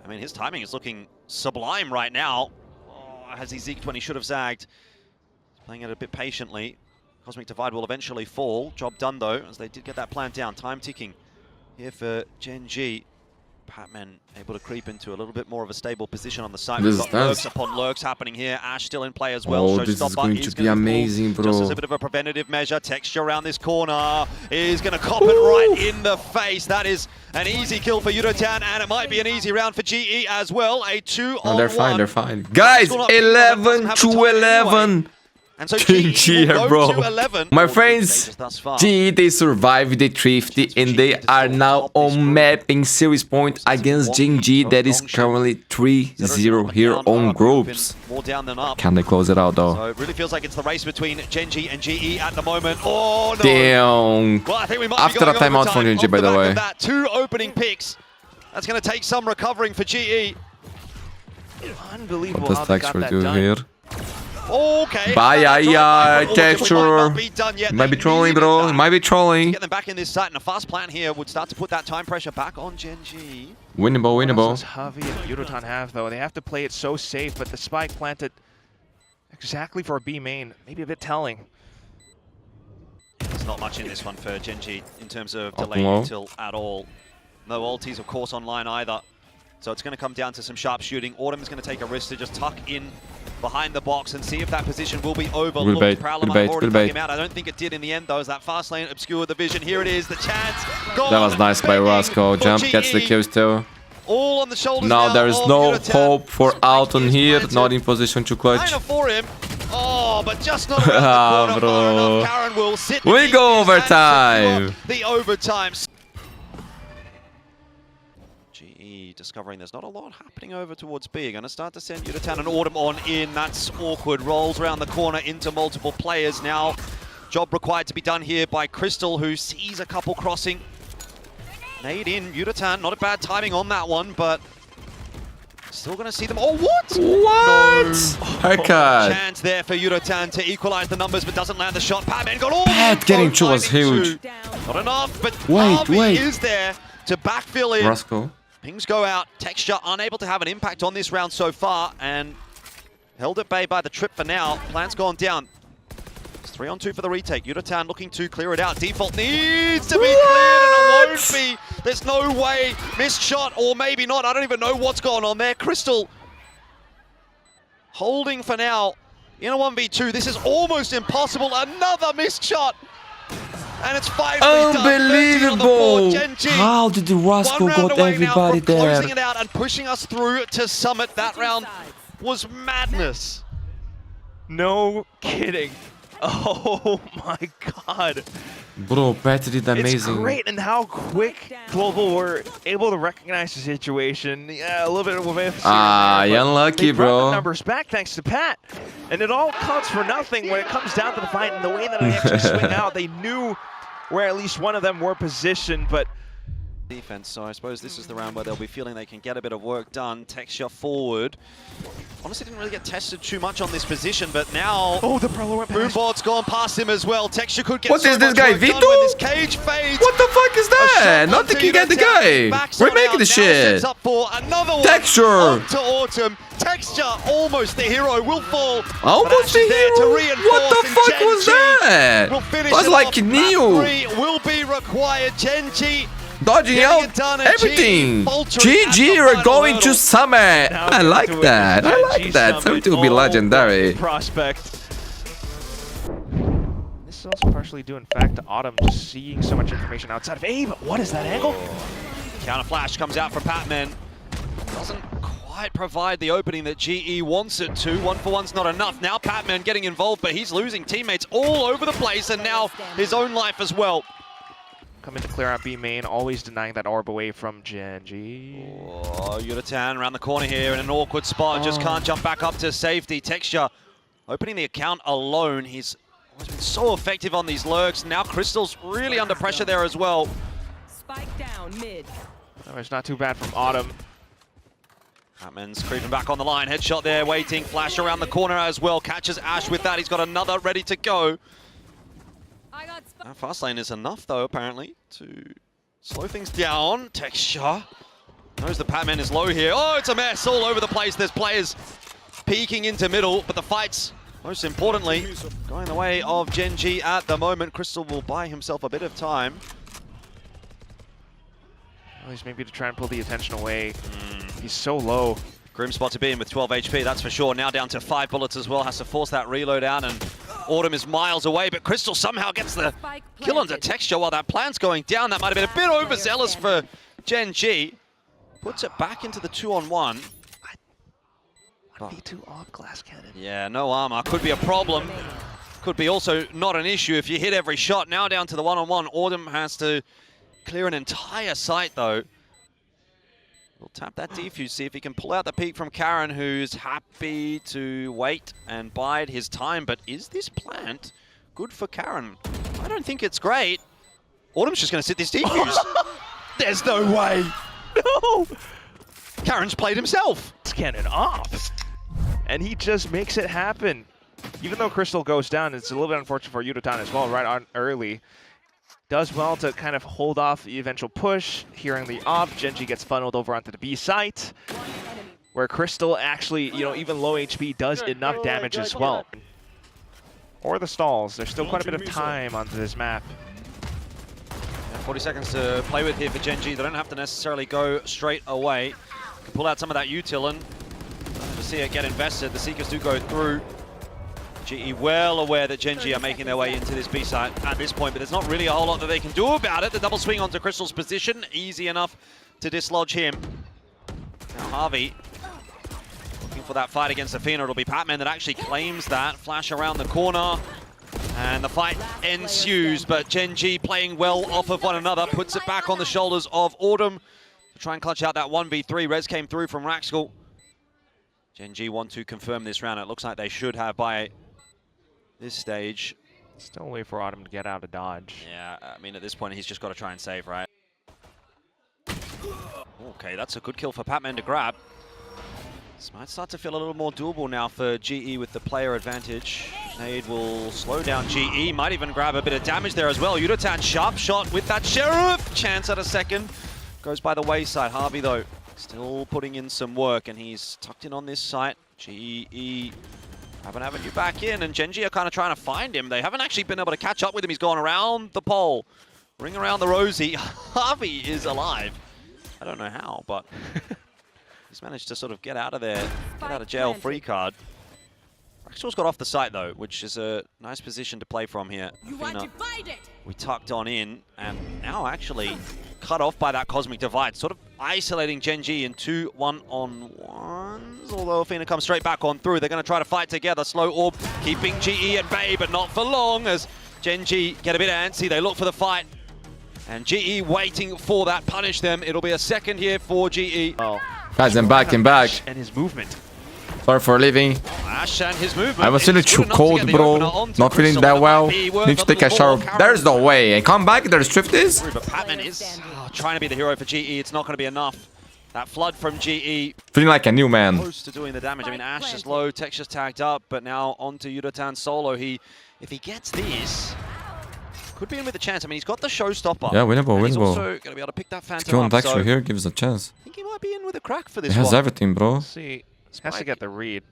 I mean, his timing is looking sublime right now. Oh, has he zigged when he should have zagged? He's playing it a bit patiently. Cosmic Divide will eventually fall. Job done, though, as they did get that plan down. Time ticking here for Gen.G. Patman able to creep into a little bit more of a stable position on the site. We've got lurks upon lurks happening here. Ash still in play as well. Oh, this is going to be amazing, bro. Just as a bit of a preventative measure. Texture around this corner is going to cop it right in the face. That is an easy kill for ULTRAFUMLUS, and it might be an easy round for GE as well. A 2-on-1. Oh, they're fine, they're fine. Guys, 11 to 11. And so GG here, bro. My friends, GE, they survived the drift and they are now on map in series point against Gen.G that is currently 3-0 here on groups. Can they close it out though? So it really feels like it's the race between Gen.G and GE at the moment. Oh no! Damn. Well, I think we might After be the going timeout from Gen.G, by the way. That 2 opening picks. That's going to take some recovering for GE. Unbelievable What how does they got Texture that do done. here? Okay. Texture. Might be trolling, bro. Might be trolling. Get them back in this site, and a fast plan here would start to put that time pressure back on Gen.G. Winnable, What winnable. else does Javi and ULTRAFUMLUS have, though? They have to play it so safe, but the spike planted exactly for a B main. Maybe a bit telling. There's not much in this one for Gen.G in terms of delaying until at all. No ultis, of course, online either. So it's going to come down to some sharp shooting. Autumn is going to take a risk to just tuck in behind the box and see if that position will be overlooked. Prowler might have already took him out. I don't think it did in the end, though, as that fast lane obscured the vision. Here it is, the chance. Gone. That was nice by Roscoe. Jump gets the kills too. All on the shoulders Now there is no ULTRAFUMLUS. hope for Alton here. Not in position to clutch. Kind of for him. Oh, but just not around the corner. Far enough. Karen will sit. We go overtime. The overtime. GE discovering there's not a lot happening over towards B. Going to start to send ULTRAFUMLUS and Autumn on in. That's awkward. Rolls around the corner into multiple players now. Job required to be done here by Crystal, who sees a couple crossing. Nade in. ULTRAFUMLUS, not a bad timing on that one, but still going to see them. Oh, what? What? No. Haircut. Chance there for ULTRAFUMLUS to equalize the numbers, but doesn't land the shot. Patman got all Pat getting two was huge. Not enough, but Wait. Harvey is there to backfill in. Roscoe. Pings go out. Texture unable to have an impact on this round so far, and held at bay by the trip for now. Plan's gone down. It's 3-on-2 for the retake. ULTRAFUMLUS looking to clear it out. Default needs to be cleared, and it won't be. There's no way. Missed shot, or maybe not. I don't even know what's going on there. Crystal holding for now. in a 1v2. This is almost impossible. Another missed shot. And it's 5 Unbelievable! How did the Rascal got everybody there? Closing it out and pushing us through to Summit. That round was madness. No kidding. Oh my god. Bro, Pat did amazing. It's great and how quick Global were able to recognize the situation. Yeah, a little bit of unlucky, they brought bro. the numbers back thanks to Pat. And it all counts for nothing when it comes down to the fight and the way that they actually swing out. They knew where at least one of them were positioned, but defense, so I suppose this is the round where they'll be feeling they can get a bit of work done. Texture forward. Honestly, didn't really get tested too much on this position, but now the Prowler went past. Boomboard's gone past him as well. Texture could get What is this guy, Vito? When this cage fades. What the fuck is that? Not thinking get the guy. We're making the shit. Up for another one. Texture. To Autumn. Texture, almost the hero, will fall. Almost the hero? What the fuck was that? Was like Neo. Will be required. Gen.g dodging out everything. GG are going to Summit. I like that. I like that. Something will be legendary. Prospect. This is also partially due, in fact, to Autumn just seeing so much information outside of A, but what is that angle? Counter flash comes out for Patman. Doesn't quite provide the opening that GE wants it to. 1-for-1's not enough. Now Patman getting involved, but he's losing teammates all over the place and now his own life as well. Coming to clear out B main, always denying that orb away from Gen.g. Oh, Yuratan around the corner here in an awkward spot. Just can't jump back up to safety. Texture opening the account alone. He's always been so effective on these lurks. Now Crystal's really under pressure there as well. Spike down mid. Oh, it's not too bad from Autumn. Patman's creeping back on the line. Headshot there, waiting. Flash around the corner as well. Catches Ash with that. He's got another ready to go. Fast lane is enough though, apparently, to slow things down. Texture knows the Patman is low here. Oh, it's a mess all over the place. There's players peeking into middle, but the fight's most importantly going the way of Gen.g at the moment. Crystal will buy himself a bit of time. At least maybe to try and pull the attention away. He's so low. Grim spot to be in with 12 HP, that's for sure. Now down to 5 bullets as well. Has to force that reload out, and Autumn is miles away, but Crystal somehow gets the kill onto Texture while that plan's going down. That might have been a bit overzealous for Gen.g. Puts it back into the 2-on-1. 1v2 off glass cannon. Yeah, no armor. Could be a problem. Could be also not an issue if you hit every shot. Now down to the 1-on-1. Autumn has to clear an entire site though. We'll tap that defuse, see if he can pull out the peek from Karen, who's happy to wait and bide his time. But is this plant good for Karen? I don't think it's great. Autumn's just going to sit this defuse. There's no way. No! Karen's played himself. It's cannon off. And he just makes it happen. Even though Crystal goes down, it's a little bit unfortunate for Yuratan as well, right on early. Does well to kind of hold off the eventual push. Hearing the off, Gen.g gets funneled over onto the B site, where Crystal actually, even low HP does enough damage as well. Or the stalls. There's still quite a bit of time onto this map. Yeah, 40 seconds to play with here for Gen.g. They don't have to necessarily go straight away. Can pull out some of that util and to see it get invested. The Seekers do go through. GE well aware that Gen.g are making their way into this B site at this point, but there's not really a whole lot that they can do about it. The double swing onto Crystal's position, easy enough to dislodge him. Now Harvey looking for that fight against Athena. It'll be Patman that actually claims that. Flash around the corner, and the fight ensues, but Gen.g playing well off of one another, puts it back on the shoulders of Autumn to try and clutch out that 1v3. Res came through from Raxkel. Gen.g want to confirm this round. It looks like they should have by this stage. Still a way for Autumn to get out of dodge. Yeah, I mean, at this point, he's just got to try and save, right? Okay, that's a good kill for Patman to grab. This might start to feel a little more doable now for GE with the player advantage. Nade will slow down GE, might even grab a bit of damage there as well. Yuratan, sharp shot with that Sheriff. Chance at a second. Goes by the wayside. Harvey, though, still putting in some work, and he's tucked in on this site. GE haven't you back in, and Gen.g are kind of trying to find him. They haven't actually been able to catch up with him. He's gone around the pole, ring around the rosy. Harvey is alive. I don't know how, but he's managed to sort of get out of there, get out of jail free card. Maxwell's got off the site though, which is a nice position to play from here. We tucked on in, and now actually cut off by that Cosmic Divide, sort of isolating Gen.G in 2 1-on-1s. Although Athena comes straight back on through, they're going to try to fight together. Slow Orb keeping GE at bay, but not for long as Gen.G get a bit antsy. They look for the fight, and GE waiting for that. Punish them. It'll be a second here for GE. Oh. Guys, I'm back, I'm back. And his movement. Sorry for leaving. Ash and his movement. I was feeling too cold, bro. Not feeling that well. Need to take a shower. There's no way. I come back, there's Strifties. But Patman is trying to be the hero for GE. It's not going to be enough. That flood from GE. Feeling like a new man. Close to doing the damage. I mean, Ash is low, Texture's tagged up, but now onto ULTRAFUMLUS solo. If he gets this, could be in with a chance. I mean, he's got the showstopper. Yeah, winnable, He's winnable. also going to be able to pick that Phantom Skill on up. Texture So here gives a chance. I think he might be in with a crack for this It has one. everything, bro. Let's see. Has to get the read.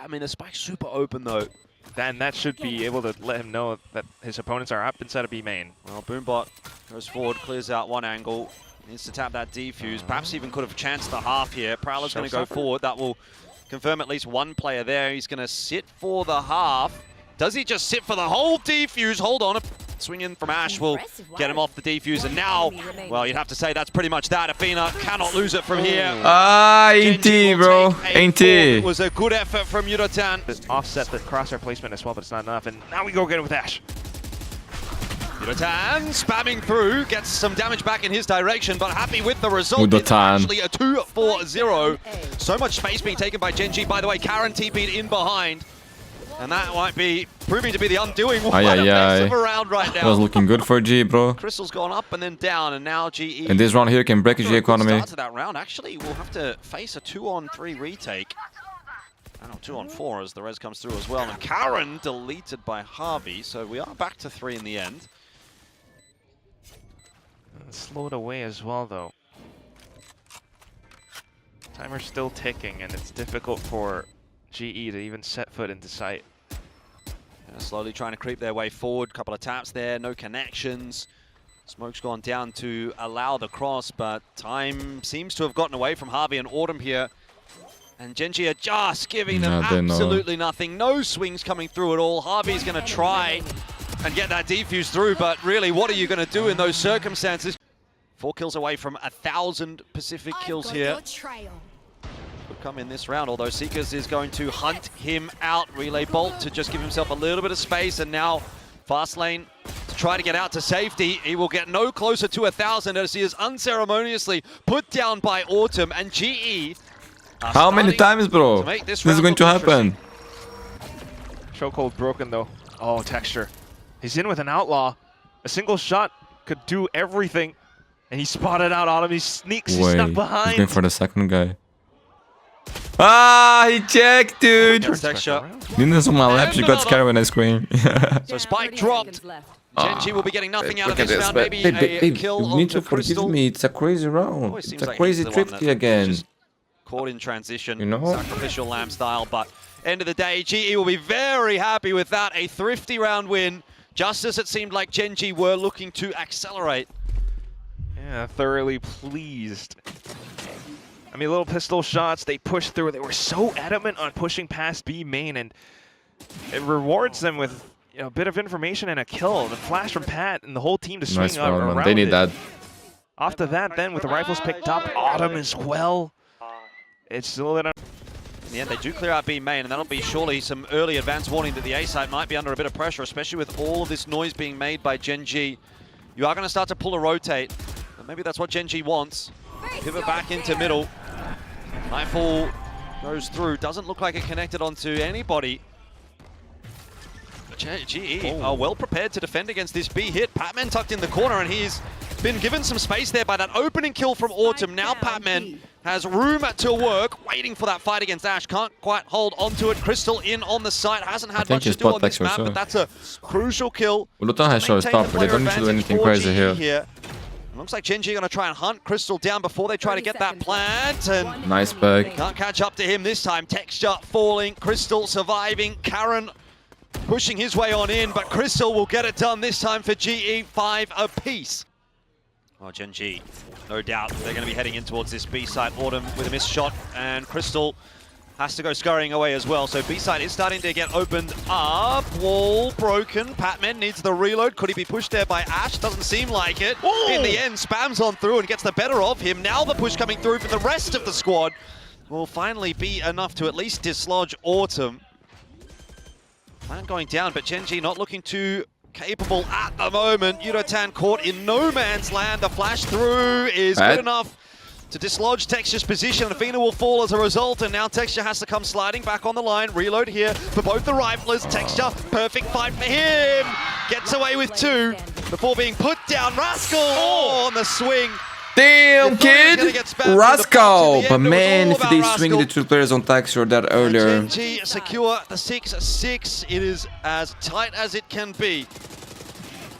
I mean, the spike's super open though. Then that should be able to let him know that his opponents are up inside of B main. Well, Boombot goes forward, clears out one angle. Needs to tap that defuse. Perhaps even could have chanced the half here. Prowler's going to go forward. That will confirm at least one player there. He's going to sit for the half. Does he just sit for the whole defuse? Hold on. A swing in from Ash will get him off the defuse. And now, well, you'd have to say that's pretty much that. Athena cannot lose it from here. Ah, NT, bro. NT. It was a good effort from ULTRAFUMLUS. Offset the crosshair placement as well, but it's not enough. And now we go get it with Ash. ULTRAFUMLUS spamming through, gets some damage back in his direction, but happy with the result. It's ULTRAFUMLUS. actually a 2-4-0. So much space being taken by Gen.G. By the way, Karen TP'd in behind. And that might be proving to be the undoing. What a mess of a round right now. It was looking good for G, bro. Crystal's gone up and then down, and now GE. And this round here can break a G economy. Start to that round. Actually, we'll have to face a 2-on-3 retake. And 2-on-4 as the res comes through as well. And Karen deleted by Harvey, so we are back to 3 in the end. Slowed away as well, though. Timer's still ticking, and it's difficult for GE to even set foot into sight. Slowly trying to creep their way forward. Couple of taps there, no connections. Smoke's gone down to allow the cross, but time seems to have gotten away from Harvey and Autumn here. And Gen.G are just giving them absolutely nothing. No swings coming through at all. Harvey's going to try and get that defuse through, but really, what are you going to do in those circumstances? 4 kills away from 1,000 Pacific kills here. Could come in this round, although Seekers is going to hunt him out. Relay Bolt to just give himself a little bit of space, and now fast lane to try to get out to safety. He will get no closer to 1,000 as he is unceremoniously put down by Autumn, and GE. How many times, bro? This is going to happen. Chokehold broken, though. Oh, Texture. He's in with an Outlaw. A single shot could do everything. And he spotted out Autumn. He sneaks. He snuck behind. He's going for the second guy. Ah, he checked, dude. Texture. Didn't on my lap, she got scared when I screamed. So Spike dropped. Gen.G will be getting nothing out of this round. Maybe a kill you need onto to forgive Crystal. me. It's a crazy round. It's a crazy thrifty again. Caught in transition, you know? Sacrificial lamb style, but end of the day, GE will be very happy with that. A thrifty round win, just as it seemed like Gen.G were looking to accelerate. Yeah, thoroughly pleased. I mean, little pistol shots, they pushed through. They were so adamant on pushing past B main, and it rewards them with a bit of information and a kill. The flash from Pat and the whole team to swing up around They need that. After that, then, with the rifles picked up, Autumn as well. It's still in the end, they do clear out B main, and that'll be surely some early advance warning that the A site might be under a bit of pressure, especially with all of this noise being made by Gen.G. You are going to start to pull a rotate, but maybe that's what Gen.G wants. Pivot back into middle. Nightfall goes through, doesn't look like it connected onto anybody. GE are well prepared to defend against this B hit. Patman tucked in the corner, and he's been given some space there by that opening kill from Autumn. Now Patman has room to work, waiting for that fight against Ash. Can't quite hold onto it. Crystal in on the site, hasn't had much to do on this map, but that's a crucial kill. ULTRAFUMLUS has shown stop, but they don't need to do anything crazy here. Looks like Gen.G are going to try and hunt Crystal down before they try to get that plant. And nice back. Can't catch up to him this time. Texture falling, Crystal surviving. Karen pushing his way on in, but Crystal will get it done this time for GE, 5 apiece. Oh, Gen.G, no doubt they're going to be heading in towards this B site. Autumn with a missed shot, and Crystal has to go scurrying away as well. So B-side is starting to get opened up. Wall broken. Patman needs the reload. Could he be pushed there by Ash? Doesn't seem like it. Ooh. In the end, spams on through and gets the better of him. Now the push coming through for the rest of the squad will finally be enough to at least dislodge Autumn. Plan going down, but gen.g not looking too capable at the moment. ULTRAFUMLUS caught in no man's land. The flash through is good enough to dislodge Texture's position. Athena will fall as a result, and now Texture has to come sliding back on the line. Reload here for both the riflers. Texture, perfect fight for him. Gets away with 2 before being put down. Rascal on the swing. Damn, kid! Rascal! But man, if they swing the 2 players on Texture that earlier. gen.g secure the 6-6. It is as tight as it can be.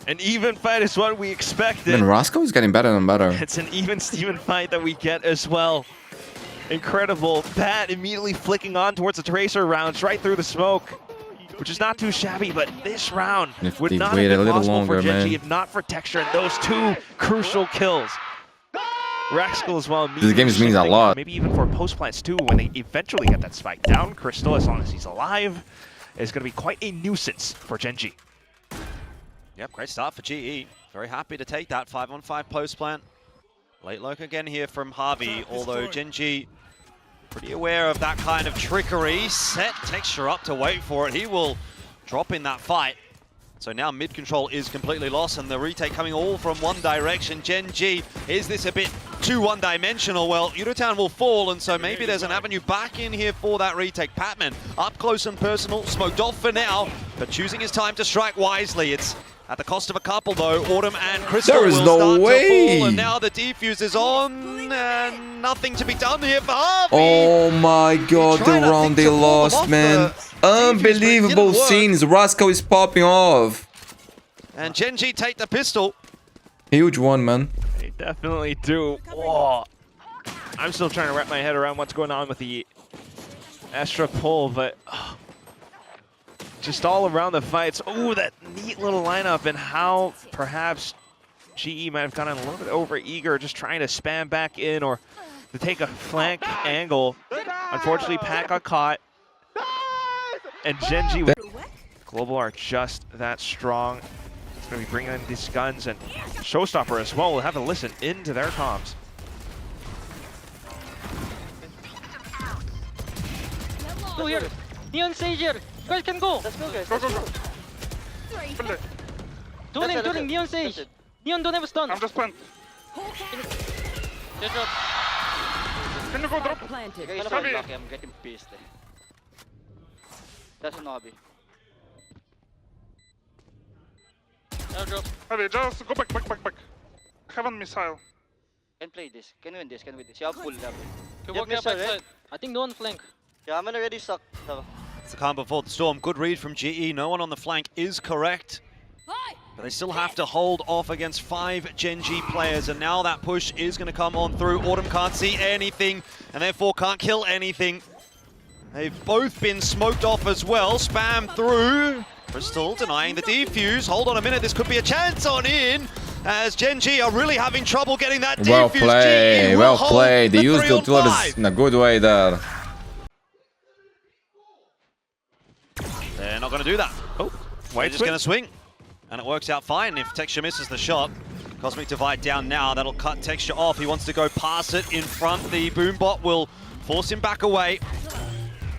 An even fight is what we expected. Man, Rascal is getting better and better. It's an even Steven fight that we get as well. Incredible. Bat immediately flicking on towards the Tracer rounds right through the smoke, which is not too shabby, but this round If would they not have wait a been little possible longer, for gen.g man. if not for Texture and those 2 crucial kills. Rascal as well. This game means a lot. Maybe even for post plants too, when they eventually get that spike down. Crystal, as long as he's alive, is going to be quite a nuisance for gen.g. Yep, great start for GE. Very happy to take that 5-on-5 post plant. Late look again here from Harvey, although gen.g pretty aware of that kind of trickery. Set Texture up to wait for it. He will drop in that fight. So now mid control is completely lost, and the retake coming all from one direction. gen.g, is this a bit too one-dimensional? Well, ULTRAFUMLUS will fall, and so maybe there's an avenue back in here for that retake. Patman up close and personal, smoked off for now, but choosing his time to strike wisely. It's at the cost of a couple though. Autumn and Crystal There is will no start way. to fall, and now the defuse is on, and nothing to be done here for Harvey. Oh my god, the tried, I round think, they to pull them lost, off man. the defuse, Unbelievable but it didn't work. scenes. Rascal is popping off. And gen.g take the pistol. Huge one, man. They definitely do. Whoa. I'm still trying to wrap my head around what's going on with the Astra pull, but just all around the fights. Oh, that neat little lineup, and how perhaps GE might have gotten a little bit over eager, just trying to spam back in or to take a flank angle. Unfortunately, Pat got caught, and gen.g Global are just that strong. It's going to be bringing in these guns, and Showstopper as well will have to listen into their comms. Go here. Neon Sage here. You guys can go. Let's go, guys. Go, go, go. Tuning, Neon Sage. Neon don't have a stun. I'm just plant. Get up. Can you go drop? Planted. Guys, Sabi. I'm lucky. I'm getting pissed. That's a hobby. Airdrop. Harvey, just go back. Heaven missile. Can play this. Can win this. Can win this. You have full level. Okay, You walk have up missile, backside. right? I think no one flank. Yeah, I'm already stuck. So. It's the calm before the storm. Good read from GE. No one on the flank is correct. But they still have to hold off against 5 gen.g players, and now that push is going to come on through. Autumn can't see anything, and therefore can't kill anything. They've both been smoked off as well. Spam through. Crystal denying the defuse. Hold on a minute, this could be a chance on in, as gen.g are really having trouble getting that defuse. Well played, GE will well hold played. They the used the 3-on-5. ultimators in a good way there. They're not going to do that. Oh, They're White just going to swing. And it works out fine if Texture misses the shot. Cosmic Divide down now. That'll cut Texture off. He wants to go past it in front. The Boombot will force him back away.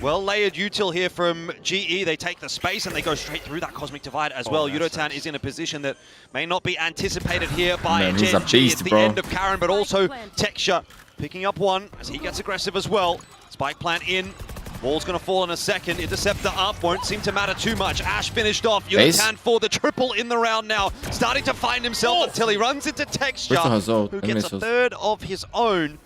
Well layered util here from GE. They take the space and they go straight through that Cosmic Divide as well. ULTRAFUMLUS is in a position that may not be anticipated here by Man, he's a gen.g. beast, It's the bro. end of Karen, but also Texture picking up one as he gets aggressive as well. Spike plant in. Wall's going to fall in a second. Interceptor up. Won't seem to matter too much. Ash finished off. ULTRAFUMLUS for the triple in the round now. Starting to find himself until he runs into Texture, Crystal has ult who and gets a misses. third of his own.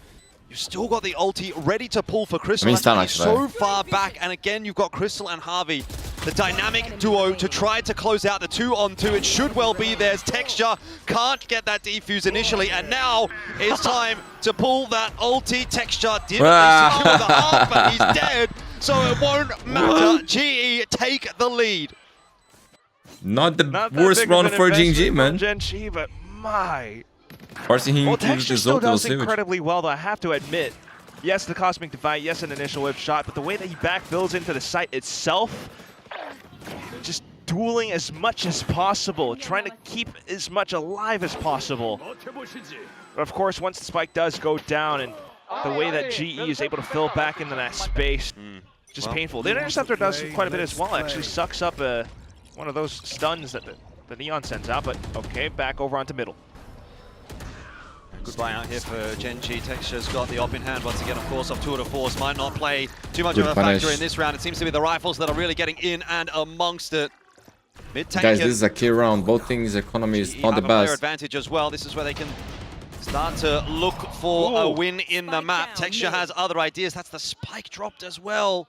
You've still got the ulti ready to pull for Crystal. I mean, stun, He's so actually. far back. And again, you've got Crystal and Harvey. The dynamic duo to try to close out the 2-on-2. It should well be theirs. Texture can't get that defuse initially. And now it's time to pull that ulti. Texture did at least secure the half, but he's dead. So it won't matter. GE take the lead. Not the Not that worst big of round an for investment GG, from man. gen.g, but my. Forcing him Well, to use Texture his still ult was does huge. incredibly well, though, I have to admit. Yes, the Cosmic Divide, yes, an initial whip shot, but the way that he back builds into the site itself, just dueling as much as possible, trying to keep as much alive as possible. But of course, once the spike does go down, and the way that GE is able to fill back into that space, just painful. The Interceptor does quite a bit as well, actually sucks up one of those stuns that the Neon sends out, but okay, back over onto middle. Good buy out here for Gen.G. Texture's got the op in hand once again, of course, off 2 out of 4s. Might not play too much of a factor in this round. It seems to be the rifles that are really getting in and amongst it. Guys, this is a key round. Both things economy is not the best. Player advantage as well. This is where they can start to look for a win in the map. Texture has other ideas. That's the spike dropped as well.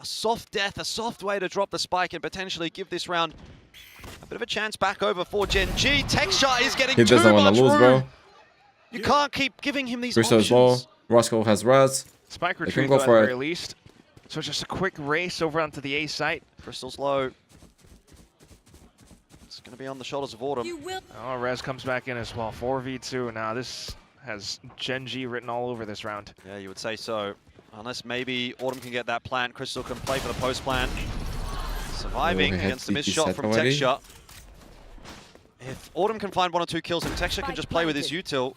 A soft death, a soft way to drop the spike and potentially give this round a bit of a chance back over for Gen.G. Texture is getting he doesn't want to lose, bro. You can't keep giving him these Crystal options. is low. Roscoe has res. Spike retrieval at the very least. So just a quick race over onto the A site. Crystal's low. It's going to be on the shoulders of Autumn. Oh, Rez comes back in as well. 4v2. Now this has Gen.G written all over this round. Yeah, you would say so. Unless maybe Autumn can get that plant. Crystal can play for the post plant. Surviving against the missed shot from Texture. If Autumn can find 1 or 2 kills and Texture can just play with his util,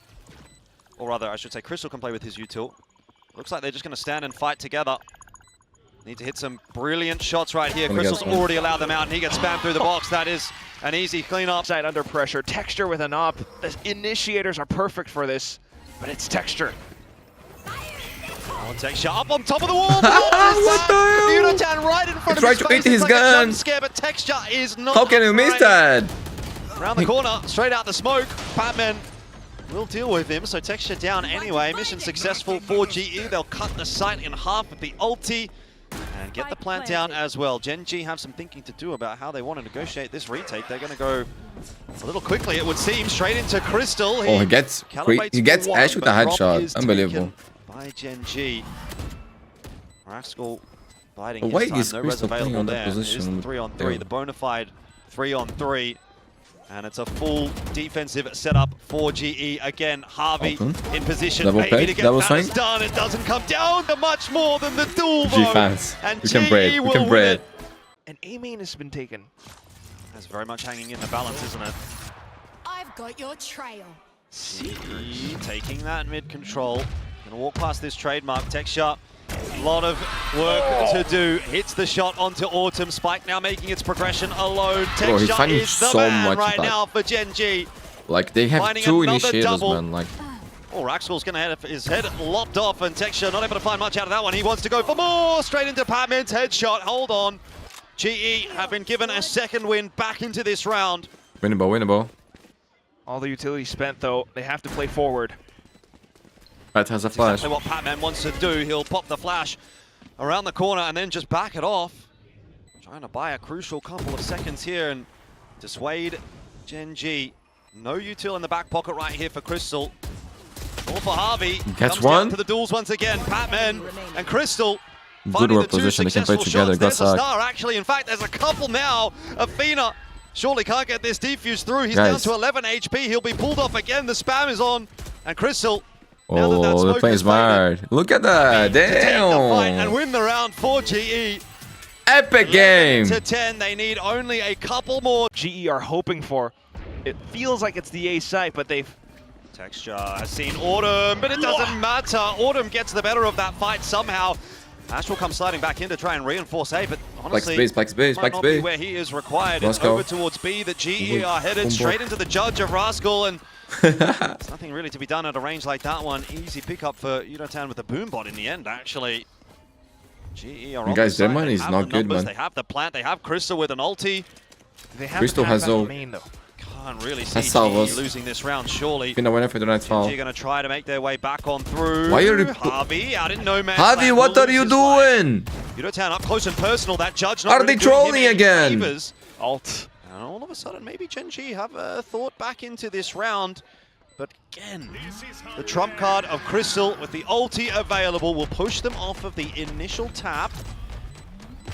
or rather, I should say Crystal can play with his util. Looks like they're just going to stand and fight together. Need to hit some brilliant shots right here. Crystal's already allowed them out, and he gets spammed through the box. That is an easy cleanup. Side under pressure. Texture with an op. The initiators are perfect for this, but it's Texture. Texture up on top of the wall. What the hell? ULTRAFUMLUS right in front of He his tried to face. eat his It's like a gun. jump scare, but Texture is not. How can you miss that? Around the corner, straight out the smoke. Batman will deal with him, so Texture down anyway. Mission successful for GE. They'll cut the site in half with the ulti and get the plant down as well. Gen.G have some thinking to do about how they want to negotiate this retake. They're going to go a little quickly, it would seem, straight into Crystal. He gets Ash with a headshot. Unbelievable. By Gen.G. Rascal biting Why his time. is No Crystal res playing on available that there. position? It is the 3-on-3, the bona fide 3-on-3. And it's a full defensive setup for GE. Again, Harvey in position, Double maybe play, to get double that swing. done. It doesn't come down to much more than the duel G vote. fans. And We can GE bread. We will can win bread. it. And A main has been taken. That's very much hanging in the balance, isn't it? I've got your trail. GE taking that mid control. Gonna walk past this trademark. Texture. A lot of work to do. Hits the shot onto Autumn. Spike now making its progression alone. Bro, he's Texture finding is the so man much right back. now for Gen.G. Like, they have Finding 2 another initiators, double. man. Like, Oh, Raxwell's going to have his head lopped off, and Texture not able to find much out of that one. He wants to go for more. Straight into Patman's headshot. Hold on. GE have been given a second win back into this round. winnable, winnable. All the utility spent, though. They have to play forward. Pat has a flash. Exactly what Patman wants to do. He'll pop the flash around the corner and then just back it off. Trying to buy a crucial couple of seconds here and dissuade Gen.G. No util in the back pocket right here for Crystal. All for Harvey. Gets Comes one. down to the duels once again. Patman and Crystal. Good work position. They can play together. There's a Got star, actually. In fact, there's a couple now. Athena surely can't get this defuse through. He's down to 11 HP. He'll be pulled off again. The spam is on. And Crystal. Oh, they're playing smart. Look at that. And Damn. win the round for GE. Epic game. To 10. They need only a couple more. GE are hoping for. It feels like it's the A site, but they've... Texture has seen Autumn, but it doesn't matter. Autumn gets the better of that fight somehow. Ash will come sliding back in to try and reinforce A, but honestly, Spikes B, might not be where he is required. It's over towards B. The GE are headed straight into the judge of Rascal, and there's nothing really to be done at a range like that one. Easy pickup for ULTRAFUMLUS with the boom bot in the end, actually. GE are on Guys, the their side. money They is have not the good, numbers. man. They have the plant. They have Crystal with an ulti. They have Crystal has no... main, though. Can't really see That's GE salvos. losing this round, surely. Gonna win for the night fall. They're going to try to make their way back on through. Why are you... Harvey out in no man's Harvey, land, what will are lose you his life. doing? ULTRAFUMLUS up close and personal. That judge not Are really they doing him trolling any again? favors. Alt. And all of a sudden, maybe Gen.G have a thought back into this round. But again, the trump card of Crystal with the ulti available will push them off of the initial tap.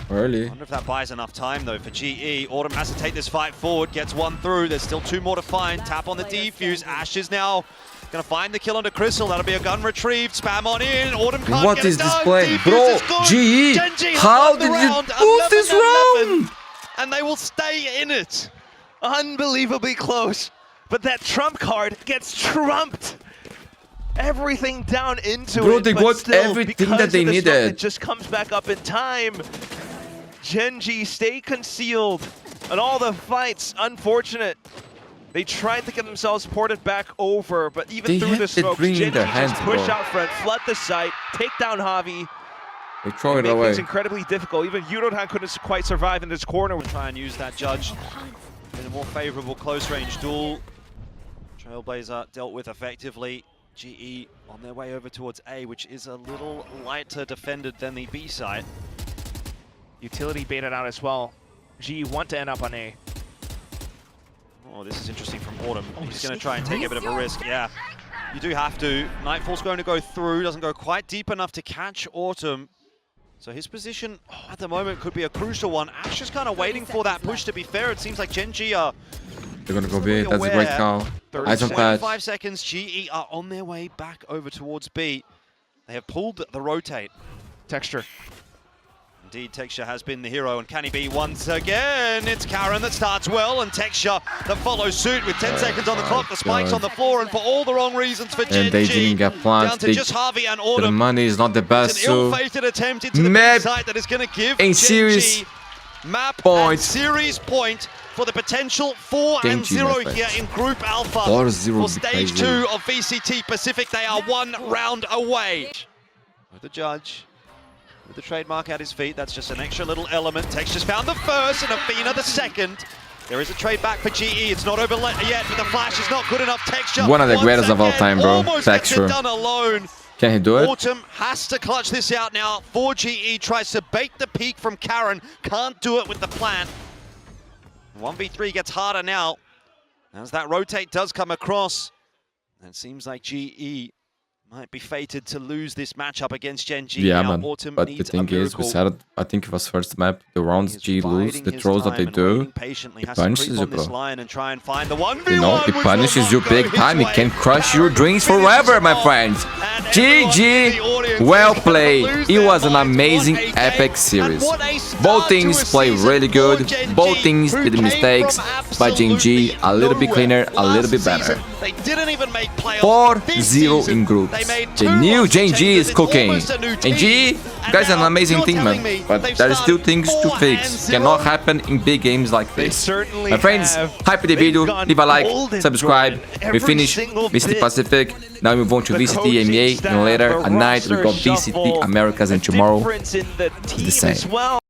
Early. I wonder if that buys enough time, though, for GE. Autumn has to take this fight forward, gets one through. There's still 2 more to find. Tap on the defuse. Ash is now Gonna find the kill onto Crystal. That'll be a gun retrieved. Spam on in. Autumn can't What get is it this done. play? Defuse Bro, is good. GE, Gen.G have how won the did you round, lose this 11-11, round? And they will stay in it. Unbelievably close. But that trump card gets trumped. Everything down into Bro, it. they but got still, everything because that they of the smoke, needed. It just comes back up in time. Gen.G stay concealed. And all the fights, unfortunate. They tried to get themselves ported back over, but even They through had the the smoke, green in Gen.G their just hands, push bro. out front, flood the site, take down Javi, They throw it make away. things incredibly difficult. Even Yudohan couldn't quite survive in this corner. Try and use that judge in a more favorable close-range duel. Trailblazer dealt with effectively. GE on their way over towards A, which is a little lighter defended than the B side. Utility baited out as well. GE want to end up on A. Oh, this is interesting from Autumn. He's going to try and take a bit of a risk. Yeah, you do have to. Nightfall's going to go through. Doesn't go quite deep enough to catch Autumn. So his position at the moment could be a crucial one. Ash is kind of waiting for that push, to be fair. It seems like Gen.G are... They're gonna go B. That's a great call. Eyes on patch. 5 seconds. GE are on their way back over towards B. They have pulled the rotate. Texture. Indeed, Texture has been the hero, and can he be once again? It's Karen that starts well, and Texture that follows suit with 10 seconds on the clock. The spike's on the floor, and for all the wrong reasons for Gen.G. And they didn't get plants. Down to just Harvey and Autumn. The money is not the best, It's an so ill-fated attempt into the map big site that is going to give in Gen.G series map point. and series point for the potential 4-0 here in Group Alpha. 4-0 For stage 2 of VCT Pacific, they are 1 round away. With the judge, with the trademark at his feet, that's just an extra little element. Texture's found the first and Athena the second. There is a trade back for GE. It's not over yet, but the flash is not good enough. Texture, one of the greatest of all again, time, bro. almost gets Texture. it done alone. Can he do it? Autumn has to clutch this out now for GE. Tries to bait the peak from Karen. Can't do it with the plant. 1v3 gets harder now as that rotate does come across. And it seems like GE might be fated to lose this matchup against Gen.G. Yeah, now, man. Autumn But the needs thing a is, we miracle. said it, I think it was first map. The rounds He's G lose, biding the his throws that time they and do, waiting patiently. it Has to creep punishes you, on this bro. line and try and find the 1v1, You know, it which punishes will you not big go time. his It can way. crush your Karen dreams finishes forever, my off. friends. And everyone in the GG, audience well is gonna played. lose It their was an minds. amazing, What a epic game. series. And what a start Both to teams a play season really for good. Gen.G, Both teams who did came mistakes, from but GENG absolutely a little bit nowhere. cleaner, a little bit Last better. season, they didn't even make playoffs. 4-0 in groups. They made The 2 new roster GENG changes. is It's cooking. almost a new And team. GE, And guys, an now amazing you're team, telling man. me But they've there is still started things to 4-0. fix. Cannot happen in big games like They this. certainly My friends, have. hype the They've video, gone leave a like, golden, subscribe. Jordan. We Every finish single VCT bit. Pacific. Now we move on to The VCT coaching EMEA, staff, and later the at night we roster got VCT shuffle, Americas, and the tomorrow difference in the team same. as well.